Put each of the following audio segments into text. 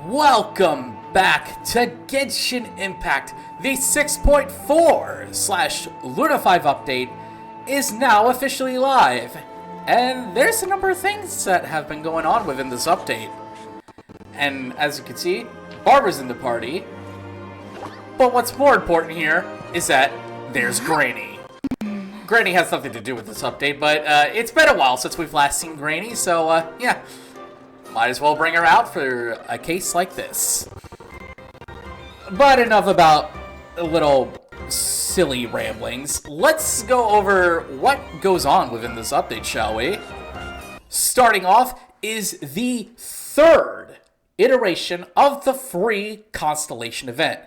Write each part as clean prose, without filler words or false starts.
Welcome back to Genshin Impact. The 6.4/Luna 5 update is now officially live. And there's a number of things that have been going on within this update. And as you can see, Barbara's in the party. But what's more important here is that there's Granny. Granny has nothing to do with this update, but it's been a while since we've last seen Granny, so yeah. Might as well bring her out for a case like this. But enough about little silly ramblings. Let's go over what goes on within this update, shall we? Starting off is the third iteration of the free Constellation event.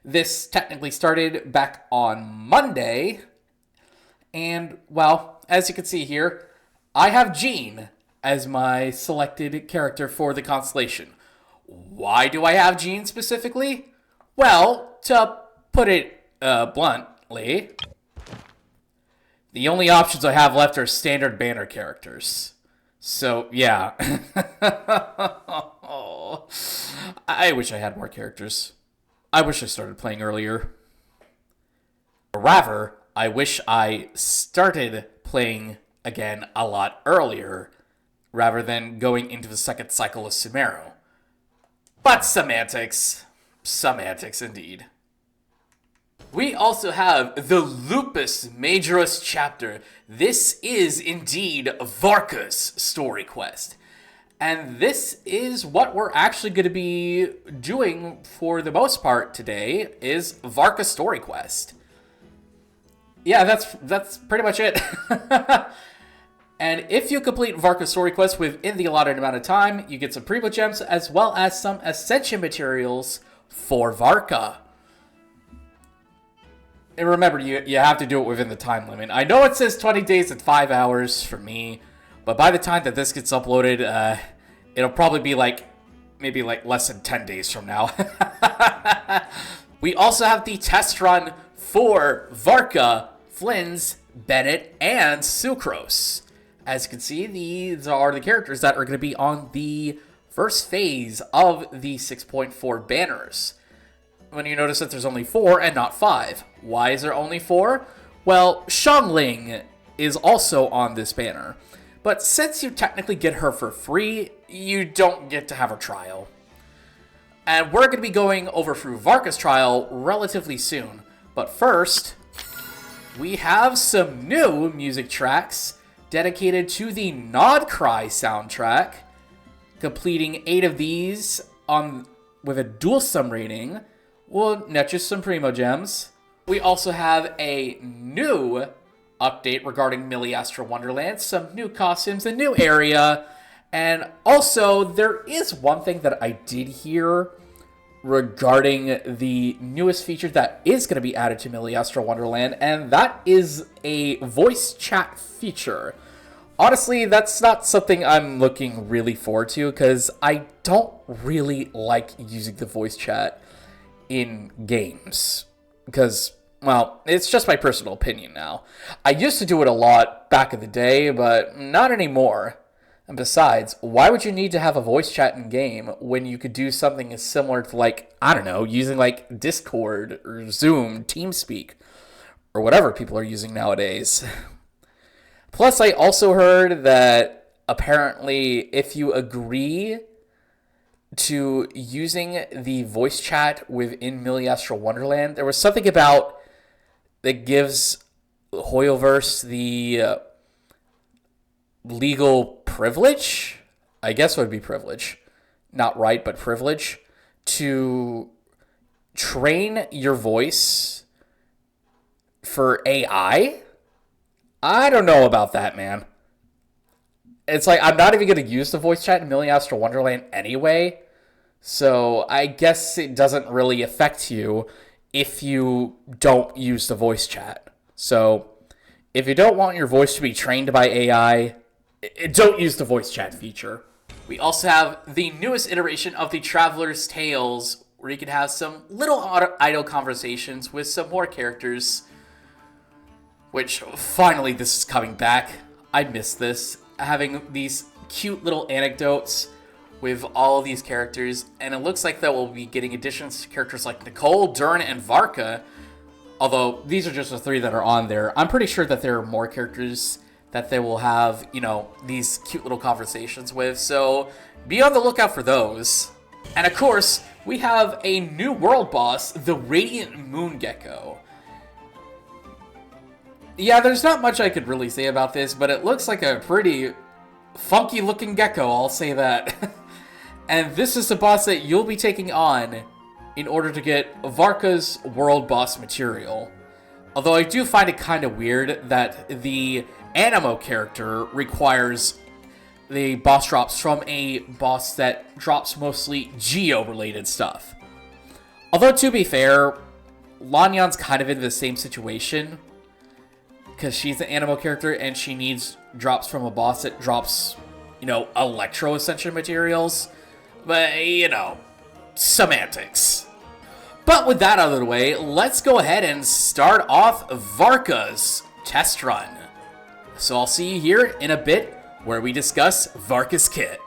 This technically started back on Monday. And, well, as you can see here, I have Jean as my selected character for the Constellation. Why do I have Jean specifically? Well, to put it bluntly, the only options I have left are standard banner characters. So, yeah. I wish I had more characters. I wish I started playing earlier. Or rather, I wish I started playing again a lot earlier, rather than going into the second cycle of Sumeru. But semantics. Semantics indeed. We also have the Lupus Majoris chapter. This is indeed Varka's story quest. And this is what we're actually going to be doing for the most part today, is Varka's story quest. Yeah, that's pretty much it. And if you complete Varka's story quest within the allotted amount of time, you get some Primo Gems as well as some Ascension materials for Varka. And remember, you have to do it within the time limit. I know it says 20 days and 5 hours for me, but by the time that this gets uploaded, it'll probably be maybe less than 10 days from now. We also have the test run for Varka, Flynn's, Bennett, and Sucrose. As you can see, these are the characters that are going to be on the first phase of the 6.4 banners. When you notice that there's only 4 and not 5. Why is there only 4? Well, Xiangling is also on this banner. But since you technically get her for free, you don't get to have her trial. And we're going to be going over through Varka's trial relatively soon. But first, we have some new music tracks dedicated to the Nod-Krai soundtrack, completing 8 of these with a dual sum rating will net you some Primo Gems. We also have a new update regarding Milliastra Wonderland, some new costumes, a new area, and also there is one thing that I did hear regarding the newest feature that is going to be added to Milliastra Wonderland, and that is a voice chat feature. Honestly, that's not something I'm looking really forward to, because I don't really like using the voice chat in games. Because, well, it's just my personal opinion now. I used to do it a lot back in the day, but not anymore. And besides, why would you need to have a voice chat in game when you could do something as similar to, I don't know, using Discord or Zoom, TeamSpeak, or whatever people are using nowadays. Plus, I also heard that apparently if you agree to using the voice chat within Milliastra Wonderland, there was something about that gives Hoyoverse the legal privilege, I guess it would be privilege, not right, but privilege, to train your voice for AI. I don't know about that, man. It's I'm not even going to use the voice chat in Milliastra Wonderland anyway, so I guess it doesn't really affect you if you don't use the voice chat. So, if you don't want your voice to be trained by AI, don't use the voice chat feature. We also have the newest iteration of the Traveler's Tales, where you can have some little idle conversations with some more characters. Which, finally, this is coming back. I miss this. Having these cute little anecdotes with all of these characters, and it looks like that we'll be getting additions to characters like Nicole, Dern, and Varka. Although these are just the 3 that are on there. I'm pretty sure that there are more characters that they will have, you know, these cute little conversations with. So be on the lookout for those. And of course, we have a new world boss, the Radiant Moon Gecko. Yeah, there's not much I could really say about this, but it looks like a pretty funky looking gecko, I'll say that. And this is the boss that you'll be taking on in order to get Varka's world boss material. Although I do find it kind of weird that the Animo character requires the boss drops from a boss that drops mostly Geo-related stuff. Although, to be fair, Lanyan's kind of in the same situation, because she's an Animo character and she needs drops from a boss that drops, you know, Electro Ascension materials. But, you know, semantics. But with that out of the way, let's go ahead and start off Varka's test run. So I'll see you here in a bit where we discuss Varka's kit.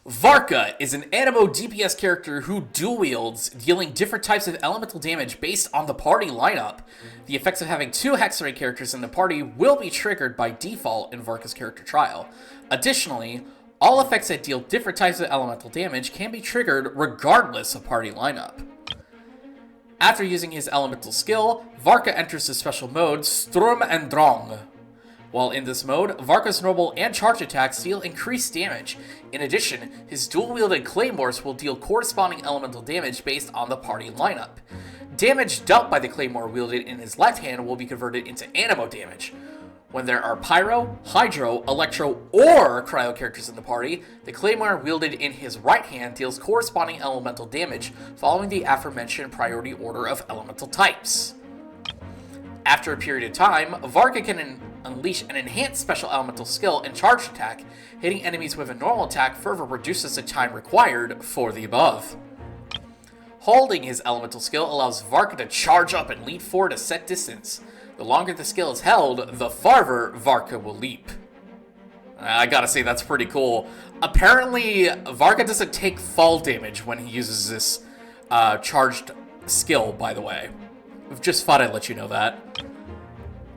Varka is an Animo DPS character who dual wields, dealing different types of elemental damage based on the party lineup. The effects of having 2 Hexarray characters in the party will be triggered by default in Varka's character trial. Additionally, all effects that deal different types of elemental damage can be triggered regardless of party lineup. After using his elemental skill, Varka enters the special mode Sturm and Drang. While in this mode, Varka's normal and charge attacks deal increased damage. In addition, his dual-wielded claymores will deal corresponding elemental damage based on the party lineup. Damage dealt by the claymore wielded in his left hand will be converted into Animo damage. When there are Pyro, Hydro, Electro, or Cryo characters in the party, the claymore wielded in his right hand deals corresponding elemental damage following the aforementioned priority order of elemental types. After a period of time, Varka can unleash an enhanced special elemental skill and charge attack. Hitting enemies with a normal attack further reduces the time required for the above. Holding his elemental skill allows Varka to charge up and leap forward a set distance. The longer the skill is held, the farther Varka will leap. I gotta say, that's pretty cool. Apparently, Varka doesn't take fall damage when he uses this charged skill, by the way. Just thought I'd let you know that.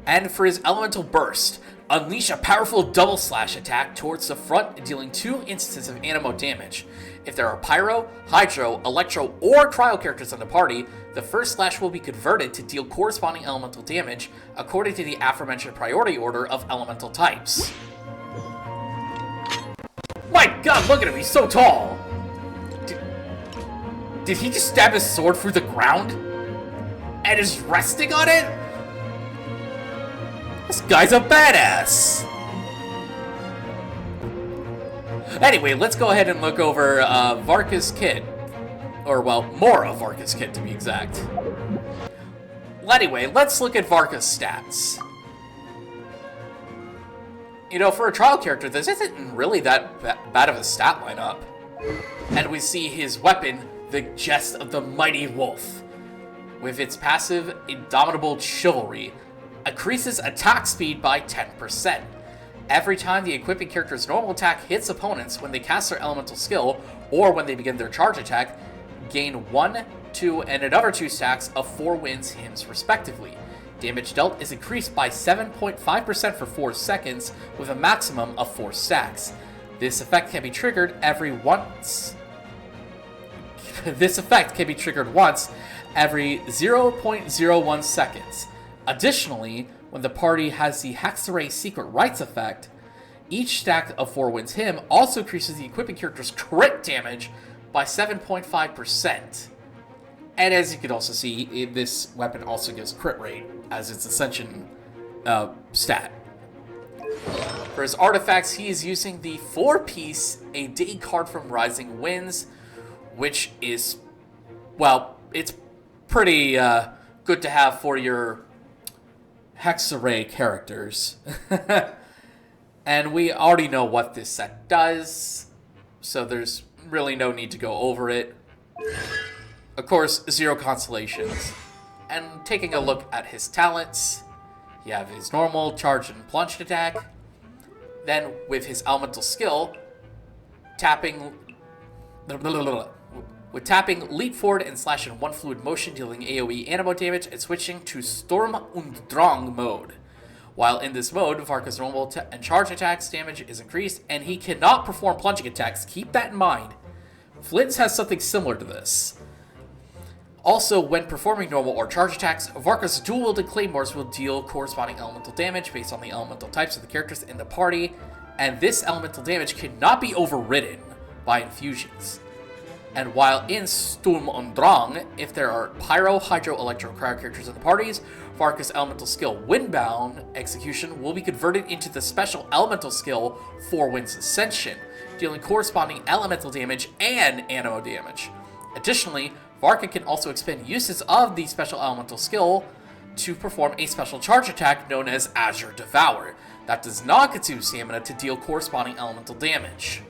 And for his elemental burst, unleash a powerful double slash attack towards the front, dealing 2 instances of Animo damage. If there are Pyro, Hydro, Electro, or Cryo characters in the party, the first slash will be converted to deal corresponding elemental damage according to the aforementioned priority order of elemental types. My god, look at him, he's so tall! Did he just stab his sword through the ground? And is resting on it? This guy's a badass! Anyway, let's go ahead and look over Varka's kit. Or, well, more of Varka's kit, to be exact. Well, anyway, let's look at Varka's stats. You know, for a trial character, this isn't really that bad of a stat lineup. And we see his weapon, the Jest of the Mighty Wolf. With its passive, Indomitable Chivalry, increases attack speed by 10%. Every time the equipping character's normal attack hits opponents when they cast their elemental skill, or when they begin their charge attack, gain 1, 2, and another 2 stacks of 4 wins hymns respectively. Damage dealt is increased by 7.5% for 4 seconds, with a maximum of 4 stacks. This effect can be triggered once every 0.01 seconds. Additionally, when the party has the Hexarray Secret Rites effect, each stack of 4 wins him also increases the equipping character's crit damage by 7.5%. And as you can also see, this weapon also gives crit rate as its Ascension stat. For his artifacts, he is using the 4-piece A Day card from Rising Winds, which is, well, it's pretty good to have for your Hexarray characters. And we already know what this set does, so there's really no need to go over it. Of course, 0 constellations. And taking a look at his talents, you have his normal charge and plunged attack. Then with his elemental skill, tapping with tapping, leap forward and slash in one fluid motion, dealing AoE animo damage, and switching to Sturm und Drang mode. While in this mode, Varka's normal and charge attacks damage is increased, and he cannot perform plunging attacks. Keep that in mind. Flint's has something similar to this. Also, when performing normal or charge attacks, Varka's dual-wielded claymores will deal corresponding elemental damage based on the elemental types of the characters in the party, and this elemental damage cannot be overridden by infusions. And while in Sturm und Drang, if there are Pyro, Hydro, Electro, Cryo characters in the parties, Varka's elemental skill Windbound Execution will be converted into the special elemental skill for Wind's Ascension, dealing corresponding elemental damage and animo damage. Additionally, Varka can also expend uses of the special elemental skill to perform a special charge attack known as Azure Devour that does not consume stamina to deal corresponding elemental damage.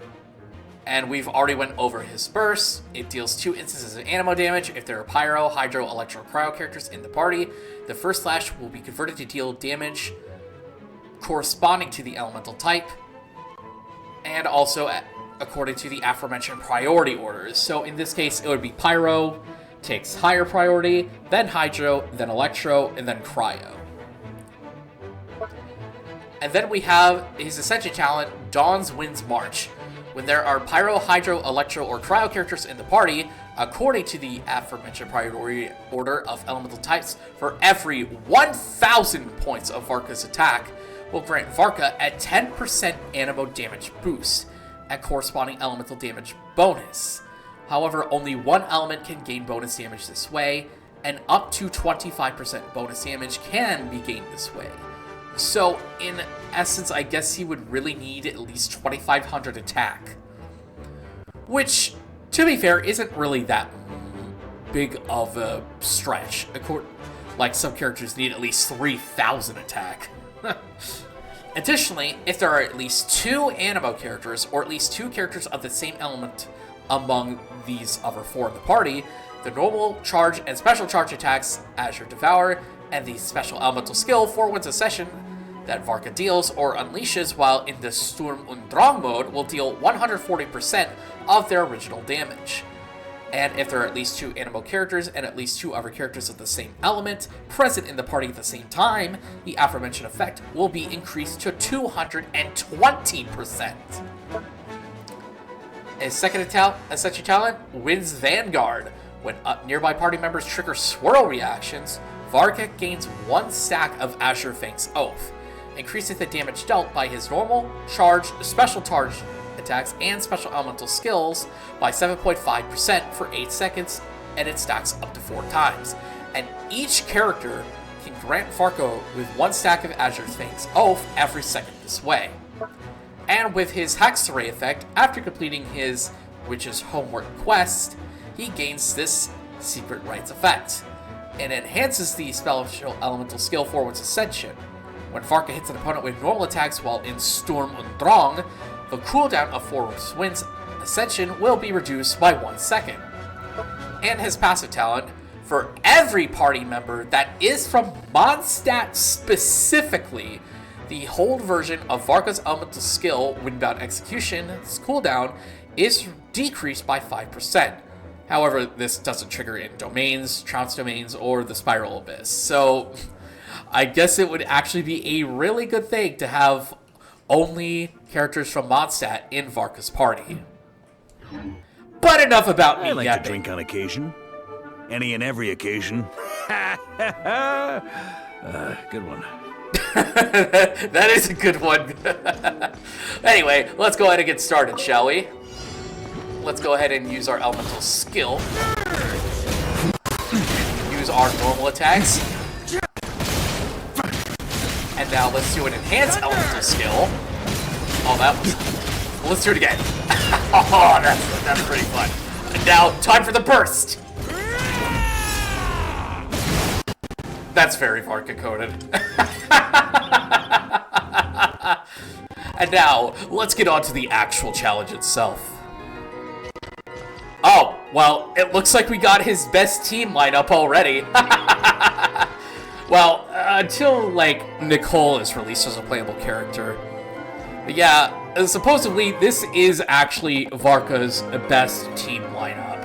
And we've already went over his burst. It deals 2 instances of animo damage if there are Pyro, Hydro, Electro, Cryo characters in the party. The first slash will be converted to deal damage corresponding to the elemental type, and also according to the aforementioned priority orders. So in this case, it would be Pyro, takes higher priority, then Hydro, then Electro, and then Cryo. And then we have his Ascension talent, Dawn's Wind's March. When there are Pyro, Hydro, Electro, or Cryo characters in the party, according to the aforementioned priority order of elemental types, for every 1,000 points of Varka's attack, will grant Varka a 10% animo damage boost and corresponding elemental damage bonus. However, only one element can gain bonus damage this way, and up to 25% bonus damage can be gained this way. So, in essence, I guess he would really need at least 2,500 attack. Which, to be fair, isn't really that big of a stretch. Like, some characters need at least 3,000 attack. Additionally, if there are at least 2 animo characters, or at least 2 characters of the same element among these other 4 in the party, the normal charge and special charge attacks, Azure Devour, and the special elemental skill for Wind's Ascension that Varka deals or unleashes while in the Sturm und Drang mode will deal 140% of their original damage. And if there are at least 2 animo characters and at least 2 other characters of the same element present in the party at the same time, the aforementioned effect will be increased to 220%. His second Ascension talent, Wind's Vanguard. When nearby party members trigger swirl reactions, Varka gains 1 stack of Azure Fang's Oath, increasing the damage dealt by his normal, charged, special charge attacks, and special elemental skills by 7.5% for 8 seconds, and it stacks up to 4 times. And each character can grant Varka with 1 stack of Azure Fang's Oath every second this way. And with his Hexray effect, after completing his Witch's Homework quest, he gains this Secret Rites effect, and enhances the special elemental skill for Wind's Ascension. When Varka hits an opponent with normal attacks while in Sturm und Drang, the cooldown of Wind's Ascension will be reduced by 1 second. And his passive talent, for every party member that is from Mondstadt specifically, the hold version of Varka's elemental skill, Windbound Execution's cooldown, is decreased by 5%. However, this doesn't trigger in Domains, Trounce Domains, or the Spiral Abyss. So, I guess it would actually be a really good thing to have only characters from Mondstadt in Varka's party. But enough about me I like yapping. to drink on occasion. Any and every occasion. Good one. That is a good one. Anyway, let's go ahead and get started, shall we? Let's go ahead and use our elemental skill. Use our normal attacks. And now let's do an enhanced elemental skill. Oh, that was... Let's do it again. Oh, that's pretty fun. And now, time for the burst. That's very Varka coded. And now, let's get on to the actual challenge itself. Oh, well, it looks like we got his best team lineup already. Well, until, like, Nicole is released as a playable character. But yeah, supposedly, this is actually Varka's best team lineup.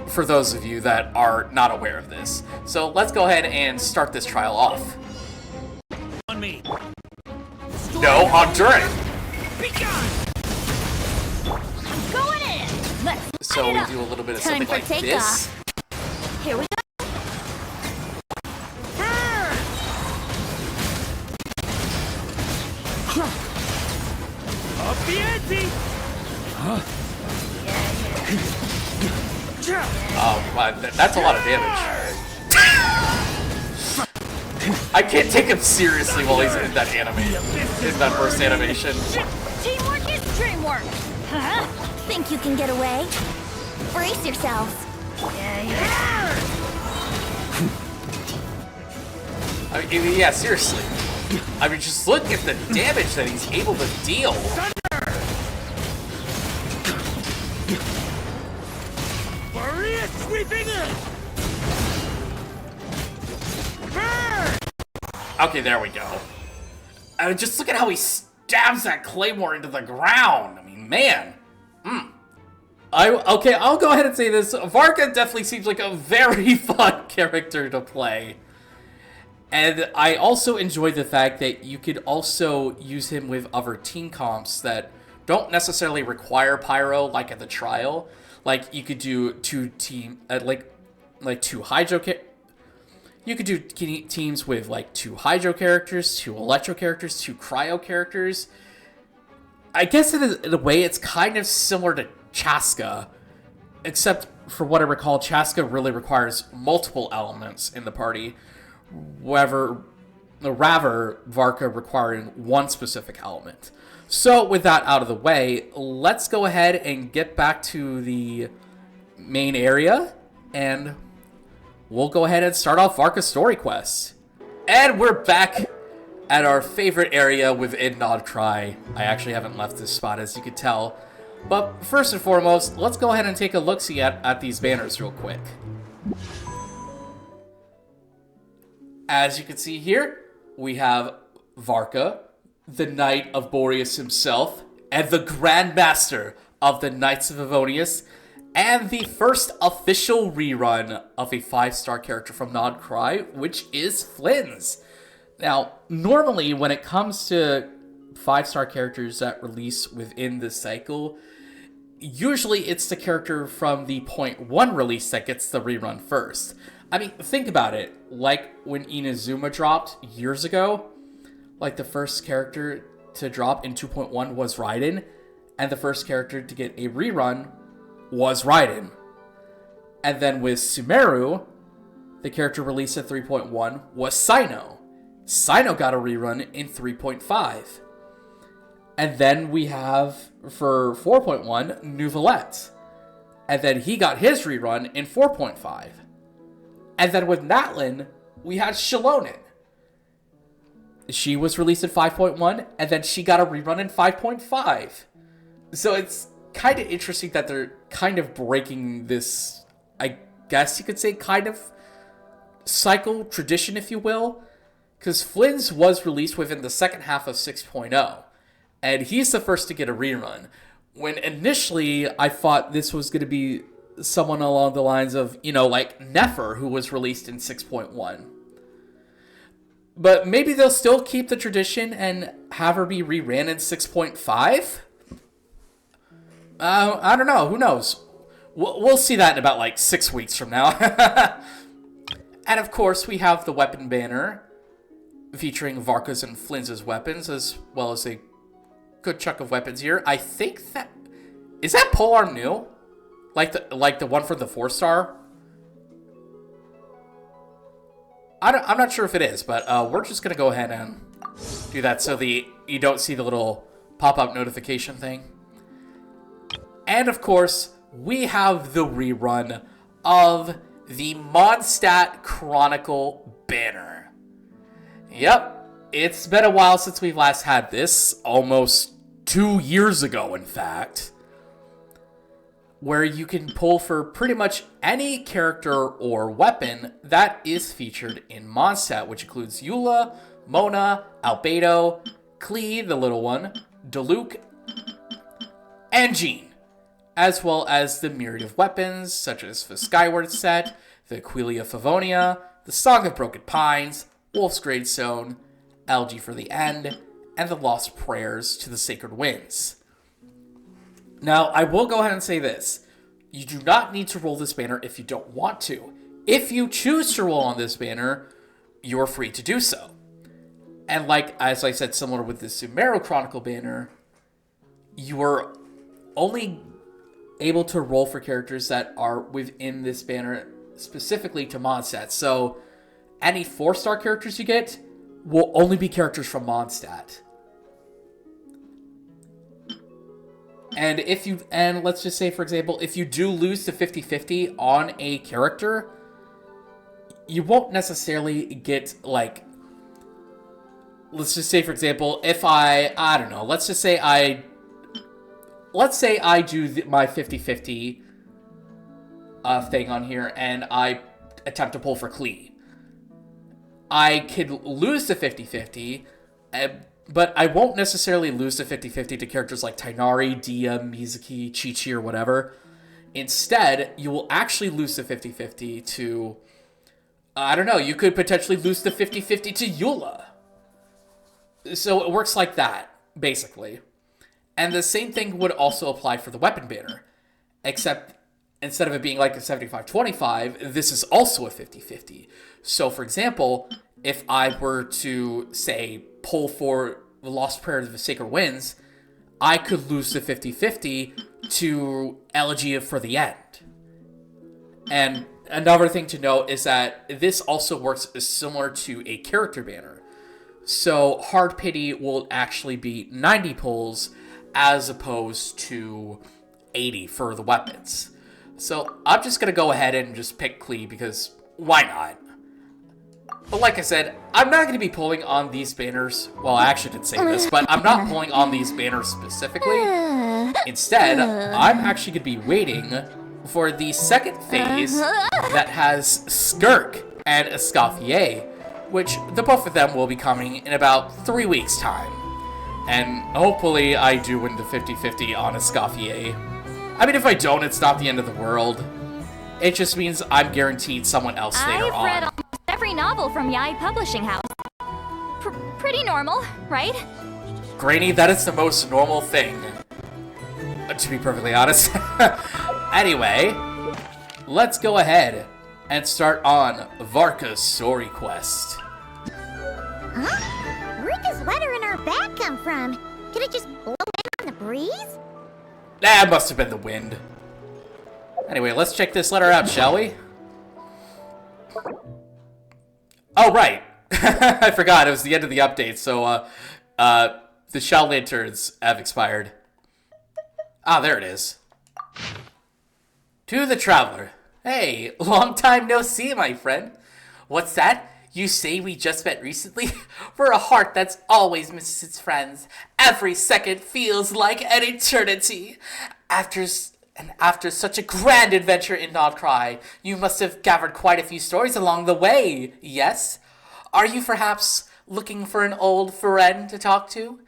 For those of you that are not aware of this. So let's go ahead and start this trial off. On me. No, on Durin. Going in. Let's So light we it up. do a little bit of Time something for like this. takeoff. Here we go. Up the ante. Oh, wow, that's a lot of damage. I can't take him seriously while he's in that in that first animation. Teamwork is dreamwork. Huh? Think you can get away? Brace yourselves. I mean, yeah, seriously. I mean, just look at the damage that he's able to deal. Maria sweeping in. Okay, there we go. I mean, just look at how he stabs that claymore into the ground. I mean, man. Okay, I'll go ahead and say this. Varka definitely seems like a very fun character to play. And I also enjoy the fact that you could also use him with other team comps that don't necessarily require pyro, like at the trial. Like, you could do two hydro You could do teams with like 2 hydro characters, 2 electro characters, 2 cryo characters. I guess in a way it's kind of similar to Chaska, except for what I recall, Chaska really requires multiple elements in the party, rather Varka requiring one specific element. So with that out of the way, let's go ahead and get back to the main area, and we'll go ahead and start off Varka's story quest. And we're back at our favorite area within Nod-Krai. I actually haven't left this spot, as you could tell. But first and foremost, let's go ahead and take a look-see at these banners real quick. As you can see here, we have Varka, the Knight of Boreas himself, and the Grand Master of the Knights of Avonius, and the first official rerun of a 5-star character from Nod-Krai, which is Flynn's. Now, normally when it comes to 5-star characters that release within the cycle, usually it's the character from the Point 1 release that gets the rerun first. I mean, think about it. Like when Inazuma dropped years ago, like the first character to drop in 2.1 was Raiden, and the first character to get a rerun was Raiden. And then with Sumeru, the character released at 3.1 was Cyno. Cyno got a rerun in 3.5. And then we have, for 4.1, Neuvillette. And then he got his rerun in 4.5. And then with Natlin, we had Shilonen. She was released in 5.1, and then she got a rerun in 5.5. So it's kind of interesting that they're kind of breaking this, I guess you could say, kind of cycle tradition, if you will. Because Flynn's was released within the second half of 6.0, and he's the first to get a rerun. When initially I thought this was going to be someone along the lines of, like Nefer, who was released in 6.1. But maybe they'll still keep the tradition and have her be reran in 6.5? I don't know. Who knows? We'll see that in about, 6 weeks from now. And, of course, we have the weapon banner featuring Varka's and Flynn's weapons, as well as a good chunk of weapons here. I think that... Is that polearm new? Like the one for the 4-star? I'm not sure if it is, but we're just going to go ahead and do that so you don't see the little pop-up notification thing. And, of course, we have the rerun of the Mondstadt Chronicle banner. Yep, it's been a while since we've last had this, almost 2 years ago, in fact, where you can pull for pretty much any character or weapon that is featured in Mondstadt, which includes Eula, Mona, Albedo, Klee, the little one, Diluc, and Jean, as well as the myriad of weapons such as the Skyward Set, the Aquilia Favonia, the Song of Broken Pines, Wolf's Gravestone, Elegy for the End, and the Lost Prayers to the Sacred Winds. Now, I will go ahead and say this. You do not need to roll this banner if you don't want to. If you choose to roll on this banner, you're free to do so. And like, as I said, similar with the Sumeru Chronicle banner, you are only able to roll for characters that are within this banner specifically to Mondstadt. So any 4-star characters you get will only be characters from Mondstadt. And let's just say, for example, if you do lose to 50-50 on a character, you won't necessarily get, like, let's just say, for example, if I don't know, let's say I do my 50-50 thing on here, and I attempt to pull for Klee. I could lose to 50-50, but I won't necessarily lose to 50-50 to characters like Tainari, Dia, Mizuki, Chi-Chi, or whatever. Instead, you will actually lose to 50-50 to, I don't know, you could potentially lose to 50-50 to Eula. So it works like that, basically. And the same thing would also apply for the weapon banner, except instead of it being like a 75-25, this is also a 50-50. So, for example, if I were to, say, pull for the Lost Prayer of the Sacred Winds, I could lose the 50-50 to Elegy for the End. And another thing to note is that this also works similar to a character banner. So Hard Pity will actually be 90 pulls as opposed to 80 for the weapons. So I'm just going to go ahead and just pick Klee because why not? But like I said, I'm not going to be pulling on these banners. Well, I actually did say this, but I'm not pulling on these banners specifically. Instead, I'm actually going to be waiting for the second phase that has Skirk and Escoffier, which the both of them will be coming in about 3 weeks' time. And hopefully I do win the 50-50 on Escoffier. I mean, if I don't, it's not the end of the world. It just means I'm guaranteed someone else later on. I've read almost every novel from Yai Publishing House. Pretty normal, right? Granny, that is the most normal thing. To be perfectly honest. Anyway, let's go ahead and start on Varka's story quest. Huh? Where'd this letter in our bag come from? Did it just blow in on the breeze? That must have been the wind. Anyway, let's check this letter out, shall we? Oh, right. I forgot, it was the end of the update, so, the shell lanterns have expired. Ah, there it is. To the Traveler. Hey, long time no see, my friend. What's that? You say we just met recently? For a heart that's always misses its friends, every second feels like an eternity. After such a grand adventure in Nod-Krai, you must have gathered quite a few stories along the way, yes? Are you perhaps looking for an old friend to talk to?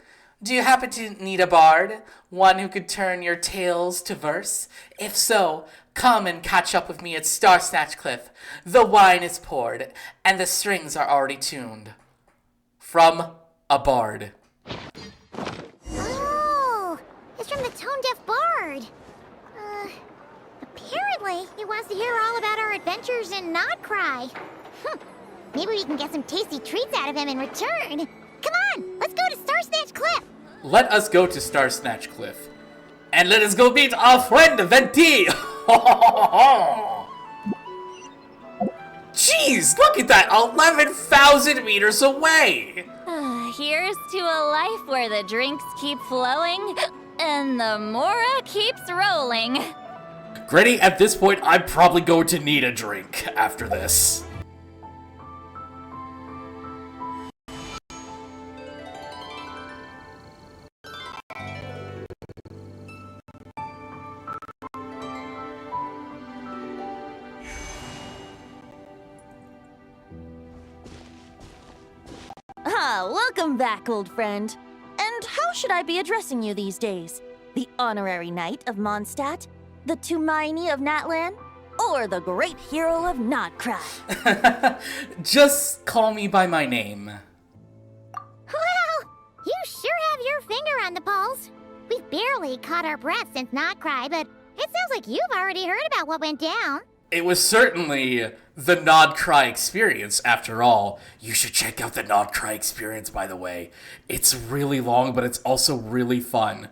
Do you happen to need a bard? One who could turn your tales to verse? If so, come and catch up with me at Star Snatch Cliff. The wine is poured, and the strings are already tuned. From a bard. Oh, it's from the tone-deaf bard. Apparently, he wants to hear all about our adventures in Nod-Krai. Maybe we can get some tasty treats out of him in return. Come on, let's go to Star Snatch Cliff. Let us go to Star Snatch Cliff. And let us go meet our friend Venti! Jeez, look at that! 11,000 meters away! Here's to a life where the drinks keep flowing and the Mora keeps rolling. Granny, at this point, I'm probably going to need a drink after this. Welcome back, old friend. And how should I be addressing you these days? The Honorary Knight of Mondstadt? The Tumaini of Natlan? Or the Great Hero of Nod-Krai? Just call me by my name. Well, you sure have your finger on the pulse. We've barely caught our breath since Nod-Krai, but it sounds like you've already heard about what went down. It was certainly the Nod-Krai experience, after all. You should check out the Nod-Krai experience, by the way. It's really long, but it's also really fun.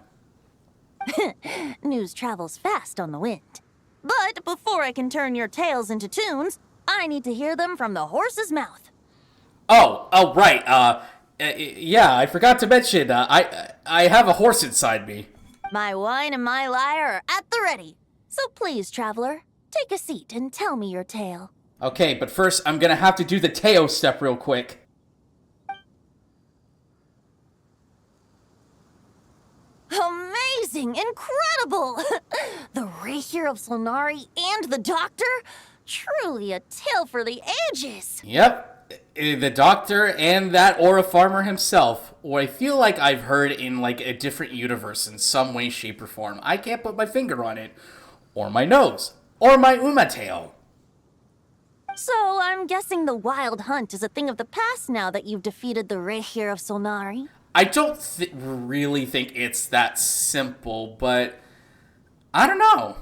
News travels fast on the wind. But before I can turn your tales into tunes, I need to hear them from the horse's mouth. Oh, right. Yeah, I forgot to mention, I have a horse inside me. My wine and my lyre are at the ready. So please, traveler, take a seat and tell me your tale. Okay, but first I'm gonna have to do the Teo step real quick. Amazing! Incredible! The Rahier of Solnari and the Doctor? Truly a tale for the ages! Yep. The doctor and that aura farmer himself, or I feel like I've heard in like a different universe in some way, shape, or form. I can't put my finger on it, or my nose, or my Umateo. So I'm guessing the wild hunt is a thing of the past now that you've defeated the Rahier of Solnari? I don't really think it's that simple, but I don't know.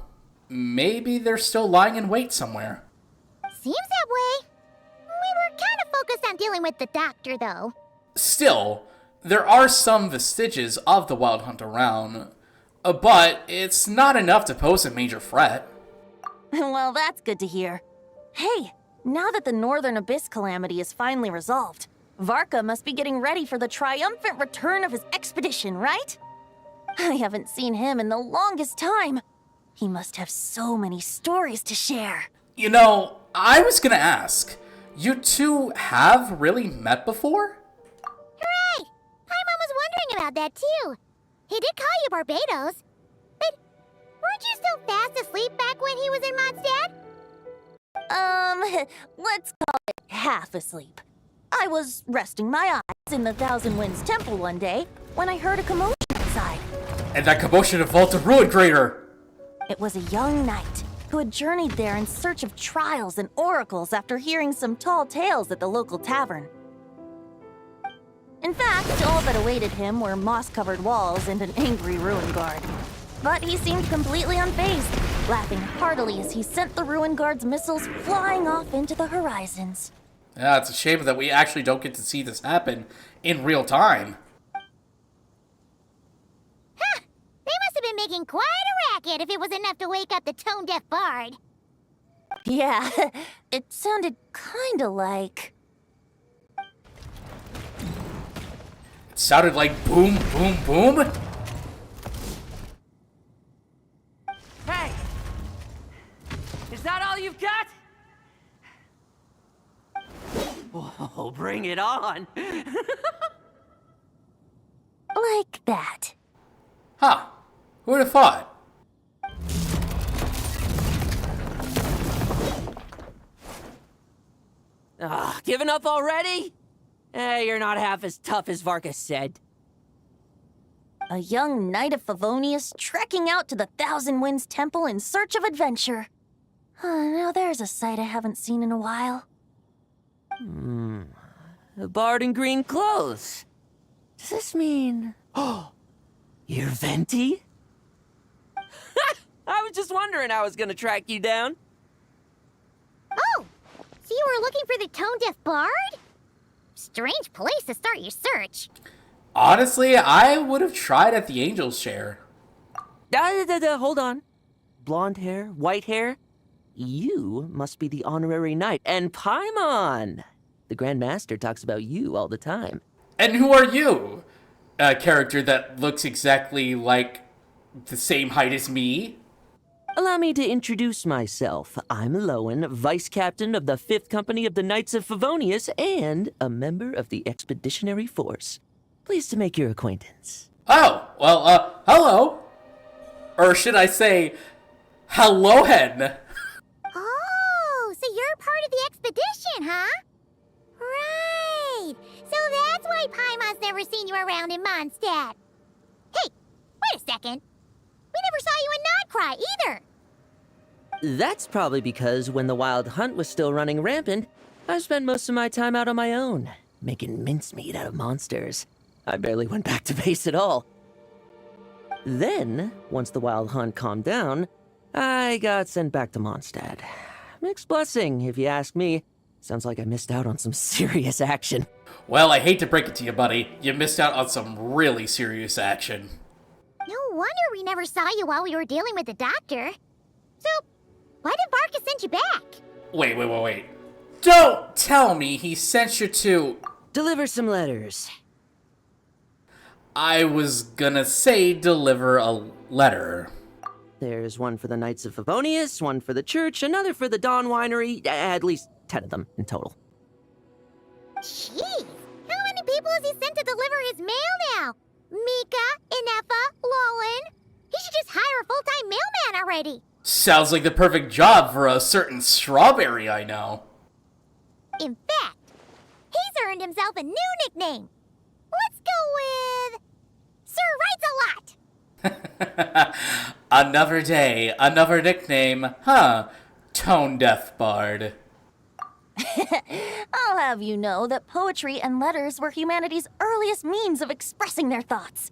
Maybe they're still lying in wait somewhere. Seems that way. We were kind of focused on dealing with the doctor, though. Still, there are some vestiges of the wild hunt around, but it's not enough to pose a major threat. Well, that's good to hear. Hey, now that the Northern Abyss calamity is finally resolved, Varka must be getting ready for the triumphant return of his expedition, right? I haven't seen him in the longest time. He must have so many stories to share. You know, I was gonna ask, you two have really met before? Hooray! Paimon was wondering about that, too. He did call you Barbados. But weren't you still fast asleep back when he was in Mondstadt? Let's call it half asleep. I was resting my eyes in the Thousand Winds Temple one day when I heard a commotion outside. And that commotion involved a ruin crater! It was a young knight who had journeyed there in search of trials and oracles after hearing some tall tales at the local tavern. In fact, all that awaited him were moss-covered walls and an angry ruin guard. But he seemed completely unfazed, laughing heartily as he sent the ruin guard's missiles flying off into the horizons. Yeah, it's a shame that we actually don't get to see this happen in real time. Huh! They must have been making quite a racket if it was enough to wake up the tone-deaf bard. Yeah, it sounded kinda like... It sounded like boom, boom, boom. Hey! Is that all you've got? Whoa, bring it on! like that. Huh. Who would have thought? Giving up already? You're not half as tough as Varka said. A young knight of Favonius trekking out to the Thousand Winds Temple in search of adventure. Now there's a sight I haven't seen in a while. A bard in green clothes. Does this mean... Oh, you're Venti? I was just wondering I was gonna track you down. Oh! So you were looking for the tone-deaf bard? Strange place to start your search. Honestly, I would have tried at the Angel's Share. Hold on. Blonde hair, white hair. You must be the honorary knight. And Paimon! The Grand Master talks about you all the time. And who are you? A character that looks exactly like the same height as me? Allow me to introduce myself. I'm Lowen, Vice Captain of the 5th Company of the Knights of Favonius and a member of the Expeditionary Force. Pleased to make your acquaintance. Oh, well, hello. Or should I say, hello, hen. Oh, so you're part of the expedition, huh? Right. So that's why Paimon's never seen you around in Mondstadt. second. We never saw you in Nod-Krai either. That's probably because when the Wild Hunt was still running rampant, I spent most of my time out on my own, making mincemeat out of monsters. I barely went back to base at all. Then, once the Wild Hunt calmed down, I got sent back to Mondstadt. Mixed blessing, if you ask me. Sounds like I missed out on some serious action. Well, I hate to break it to you, buddy. You missed out on some really serious action. No wonder we never saw you while we were dealing with the doctor. So, why did Varka send you back? Wait. Don't tell me he sent you to... Deliver some letters. I was gonna say deliver a letter. There's one for the Knights of Favonius, one for the church, another for the Dawn Winery, at least 10 of them in total. Jeez, how many people has he sent to deliver his mail now? Mika, Inefa, Lowen? He should just hire a full-time mailman already. Sounds like the perfect job for a certain strawberry I know. In fact, he's earned himself a new nickname. Let's go with... Sir Writes a Lot. Another day, another nickname, huh? Tone Deaf Bard. I'll have you know that poetry and letters were humanity's earliest means of expressing their thoughts.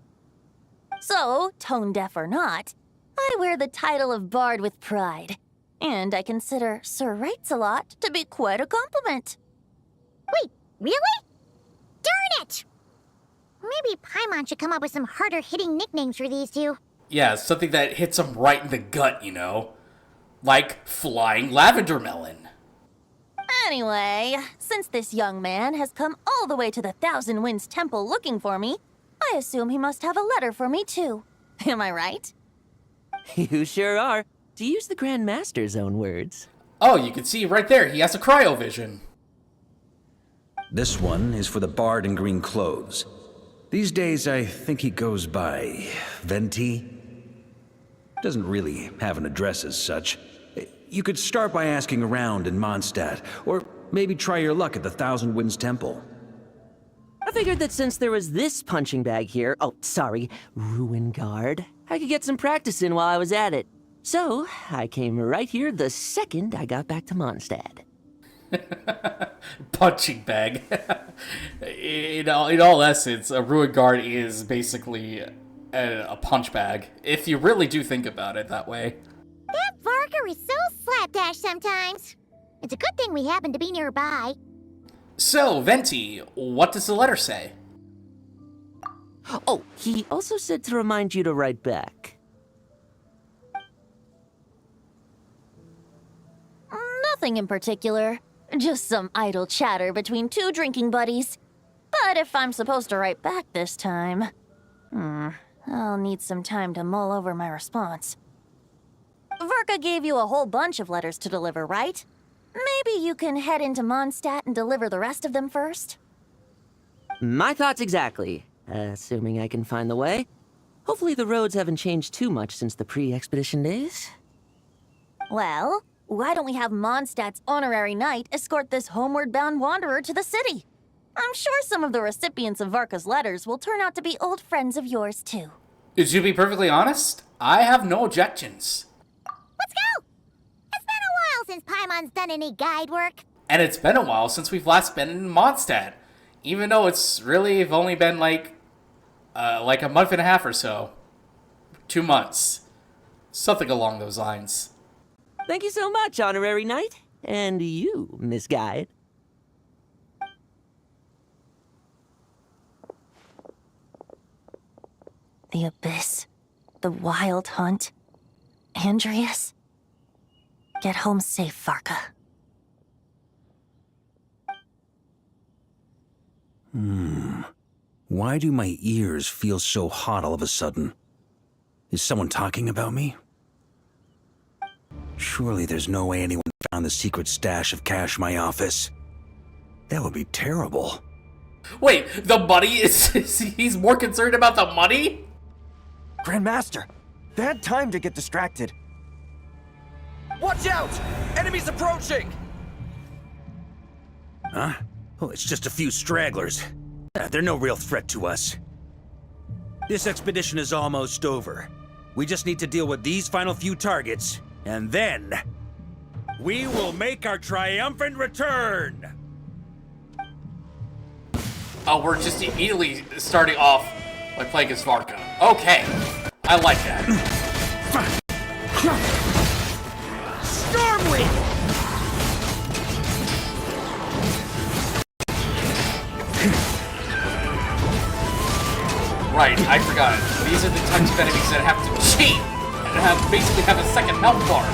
So, tone deaf or not, I wear the title of Bard with pride. And I consider Sir Writes a Lot to be quite a compliment. Wait, really? Darn it! Maybe Paimon should come up with some harder-hitting nicknames for these two. Yeah, something that hits him right in the gut, you know? Like Flying Lavender Melon. Anyway, since this young man has come all the way to the Thousand Winds Temple looking for me, I assume he must have a letter for me too. Am I right? You sure are. To use the Grand Master's own words. Oh, you can see right there, he has a cryovision. This one is for the bard in green clothes. These days, I think he goes by Venti. Doesn't really have an address as such. You could start by asking around in Mondstadt, or maybe try your luck at the Thousand Winds Temple. I figured that since there was this punching bag here, Ruin Guard, I could get some practice in while I was at it. So, I came right here the second I got back to Mondstadt. Punching bag. in all essence, a Ruin Guard is basically a punch bag, if you really do think about it that way. That Varka is so slapdash sometimes. It's a good thing we happen to be nearby. So, Venti, what does the letter say? Oh, he also said to remind you to write back. Nothing in particular. Just some idle chatter between two drinking buddies. But if I'm supposed to write back this time... I'll need some time to mull over my response. Varka gave you a whole bunch of letters to deliver, right? Maybe you can head into Mondstadt and deliver the rest of them first? My thoughts exactly. Assuming I can find the way. Hopefully the roads haven't changed too much since the pre-expedition days. Well, why don't we have Mondstadt's honorary knight escort this homeward-bound wanderer to the city? I'm sure some of the recipients of Varka's letters will turn out to be old friends of yours, too. To be perfectly honest, I have no objections. Let's go! It's been a while since Paimon's done any guide work. And it's been a while since we've last been in Mondstadt. Even though it's really only been like a month and a half or so. 2 months. Something along those lines. Thank you so much, Honorary Knight. And you, Miss Guide. The Abyss. The Wild Hunt. Andreas. Get home safe, Varka. Why do my ears feel so hot all of a sudden? Is someone talking about me? Surely there's no way anyone found the secret stash of cash in my office. That would be terrible. Wait, the money he's more concerned about the money? Grandmaster, bad time to get distracted. Watch out! Enemies approaching! Huh? Oh, it's just a few stragglers. They're no real threat to us. This expedition is almost over. We just need to deal with these final few targets, and then... we will make our triumphant return! Oh, we're just immediately starting off by playing as Varka. Okay, I like that. Stormwind! Right, I forgot. These are the types of enemies that have to cheat and basically have a second health bar.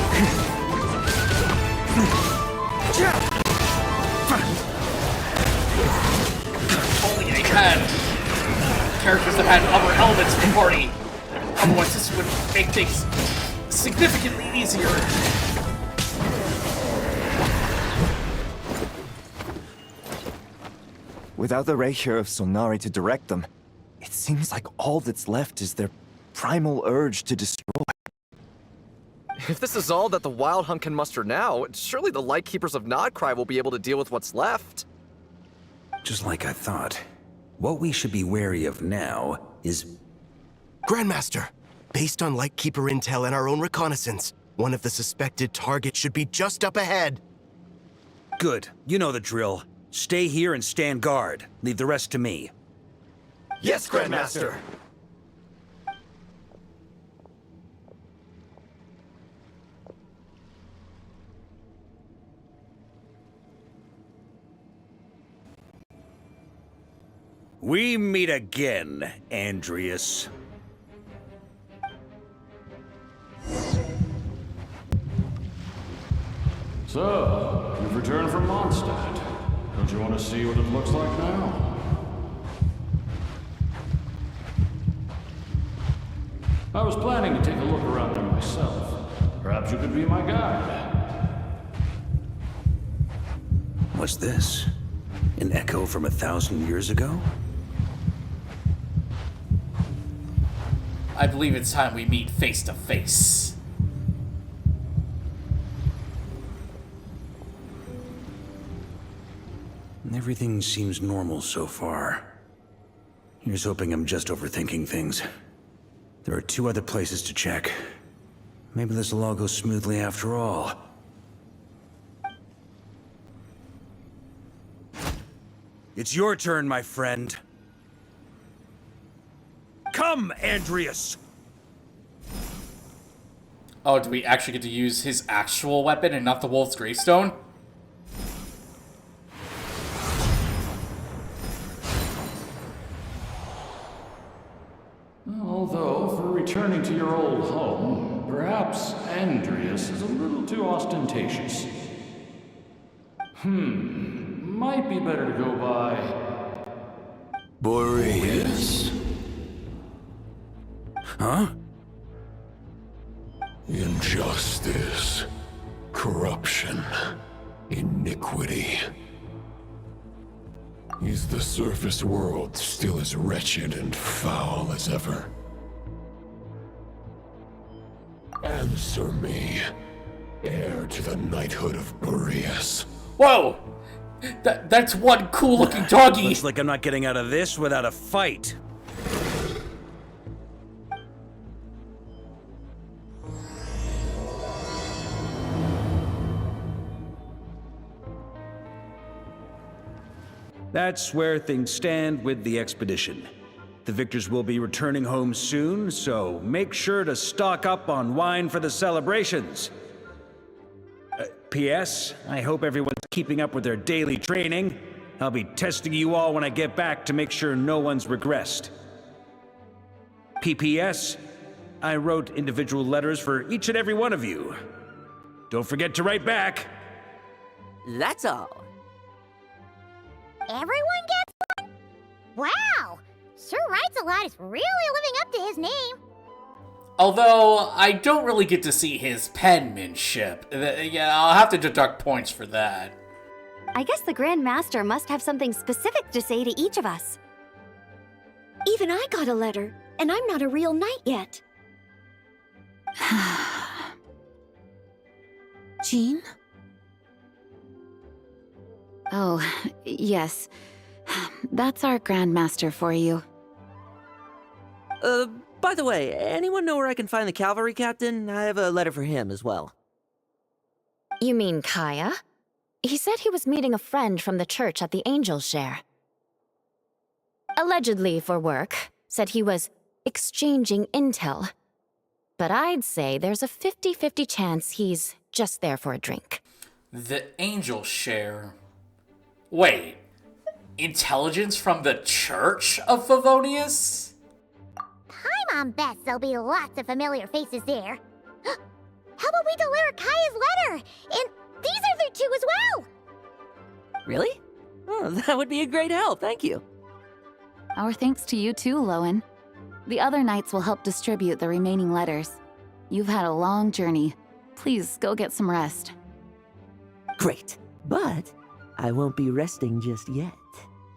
Only I had characters that had other elements in the party. Otherwise, this would make things significantly easier. Without the Reikir of Solnari to direct them, it seems like all that's left is their primal urge to destroy. If this is all that the Wild Hunt can muster now, surely the Lightkeepers of Nod-Krai will be able to deal with what's left. Just like I thought. What we should be wary of now is... Grandmaster, based on Lightkeeper intel and our own reconnaissance, one of the suspected targets should be just up ahead. Good. You know the drill. Stay here and stand guard. Leave the rest to me. Yes, Grandmaster! We meet again, Andreas. So, you've returned from Mondstadt. Don't you want to see what it looks like now? I was planning to take a look around there myself. Perhaps you could be my guide. What's this? An echo from 1,000 years ago? I believe it's time we meet face to face. Everything seems normal so far. Here's hoping I'm just overthinking things. There are 2 other places to check. Maybe this will all go smoothly after all. It's your turn, my friend. Come, Andreas! Oh, do we actually get to use his actual weapon and not the Wolf's Gravestone? Although, for returning to your old home, perhaps Andreas is a little too ostentatious. Might be better to go by... Boreas. Huh? Injustice. Corruption. Iniquity. Is the surface world still as wretched and foul as ever? Answer me, heir to the knighthood of Boreas. Whoa! That's one cool looking doggy! Looks like I'm not getting out of this without a fight. That's where things stand with the expedition. The victors will be returning home soon, so make sure to stock up on wine for the celebrations. P.S. I hope everyone's keeping up with their daily training. I'll be testing you all when I get back to make sure no one's regressed. P.P.S. I wrote individual letters for each and every one of you. Don't forget to write back. That's all. Everyone gets one? Wow! Sir Writes a Lot is really living up to his name. Although, I don't really get to see his penmanship. Yeah, I'll have to deduct points for that. I guess the Grand Master must have something specific to say to each of us. Even I got a letter, and I'm not a real knight yet. Jean? Oh, yes. That's our Grand Master for you. By the way, anyone know where I can find the cavalry captain? I have a letter for him as well. You mean Kaya? He said he was meeting a friend from the church at the Angel Share. Allegedly for work. Said he was exchanging intel. But I'd say there's a 50-50 chance he's just there for a drink. The Angel Share. Wait. Intelligence from the Church of Favonius? I'm on bets there'll be lots of familiar faces there. How about we deliver Kaya's letter? And these other two as well! Really? Oh, that would be a great help, thank you. Our thanks to you too, Lowen. The other knights will help distribute the remaining letters. You've had a long journey. Please go get some rest. Great, but I won't be resting just yet.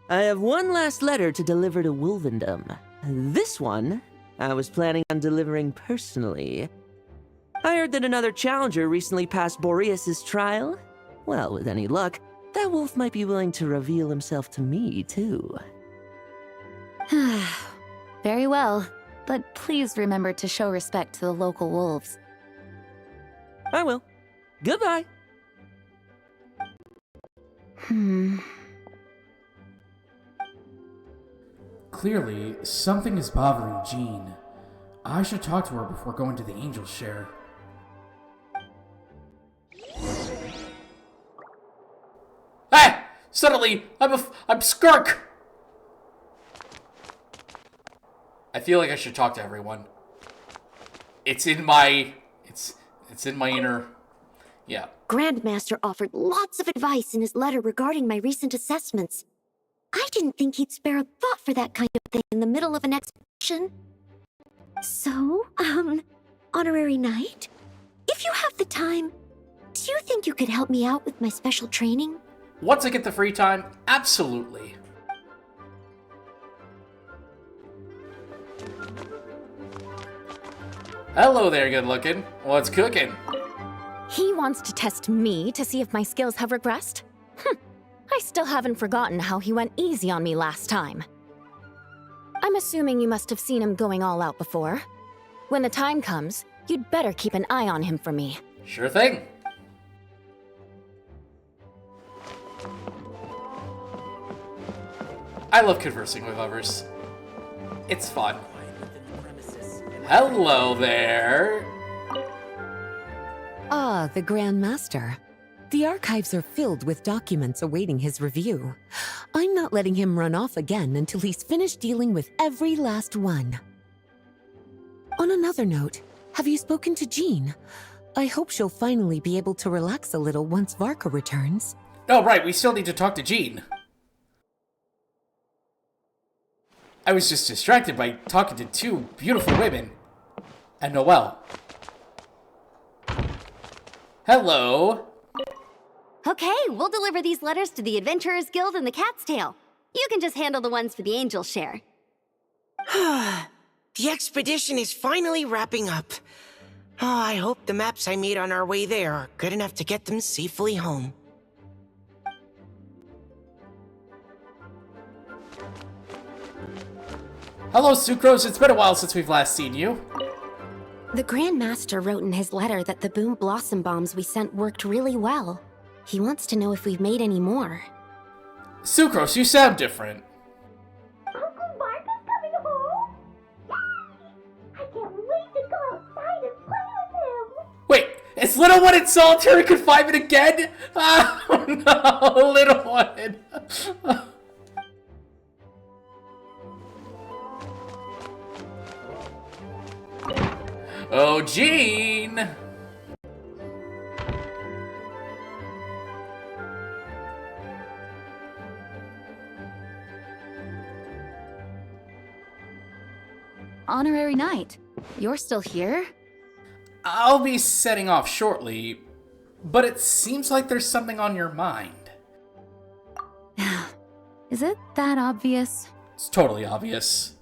I have one last letter to deliver to Wolvendom. This one, I was planning on delivering personally. I heard that another challenger recently passed Boreas' trial. Well, with any luck, that wolf might be willing to reveal himself to me, too. Very well, but please remember to show respect to the local wolves. I will. Goodbye. Clearly, something is bothering Jean. I should talk to her before going to the Angel Share. Ah! Suddenly, I'm Skirk! I feel like I should talk to everyone. It's in my inner... Yeah. Grandmaster offered lots of advice in his letter regarding my recent assessments. I didn't think he'd spare a thought for that kind of thing in the middle of an expedition. So, Honorary Knight, if you have the time, do you think you could help me out with my special training? Once I get the free time, absolutely. Hello there, good looking. What's cooking? He wants to test me to see if my skills have regressed? I still haven't forgotten how he went easy on me last time. I'm assuming you must have seen him going all out before. When the time comes, you'd better keep an eye on him for me. Sure thing. I love conversing with others. It's fun. Hello there. Ah, the Grand Master. The archives are filled with documents awaiting his review. I'm not letting him run off again until he's finished dealing with every last one. On another note, have you spoken to Jean? I hope she'll finally be able to relax a little once Varka returns. Oh, right, we still need to talk to Jean. I was just distracted by talking to two beautiful women. And Noelle. Hello. Okay, we'll deliver these letters to the Adventurers Guild and the Cat's Tail. You can just handle the ones for the Angel Share. The expedition is finally wrapping up. Oh, I hope the maps I made on our way there are good enough to get them safely home. Hello, Sucrose. It's been a while since we've last seen you. The Grand Master wrote in his letter that the Boom Blossom bombs we sent worked really well. He wants to know if we've made any more. Sucrose, you sound different. Uncle Marcus coming home? Yay! I can't wait to go outside and play with him! Wait, is Little One in solitary confinement again? Oh no, Little One. Oh, Jean! Honorary Knight, you're still here? I'll be setting off shortly, but it seems like there's something on your mind. Is it that obvious? It's totally obvious.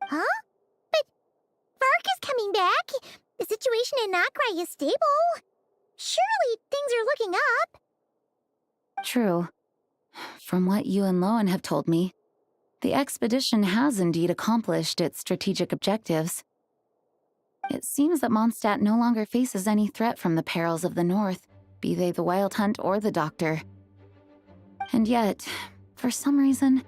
Huh? But Varka's coming back. The situation in Nod-Krai is stable. Surely things are looking up. True. From what you and Lowen have told me, The expedition has indeed accomplished its strategic objectives. It seems that Mondstadt no longer faces any threat from the perils of the North, be they the Wild Hunt or the Doctor. And yet, for some reason,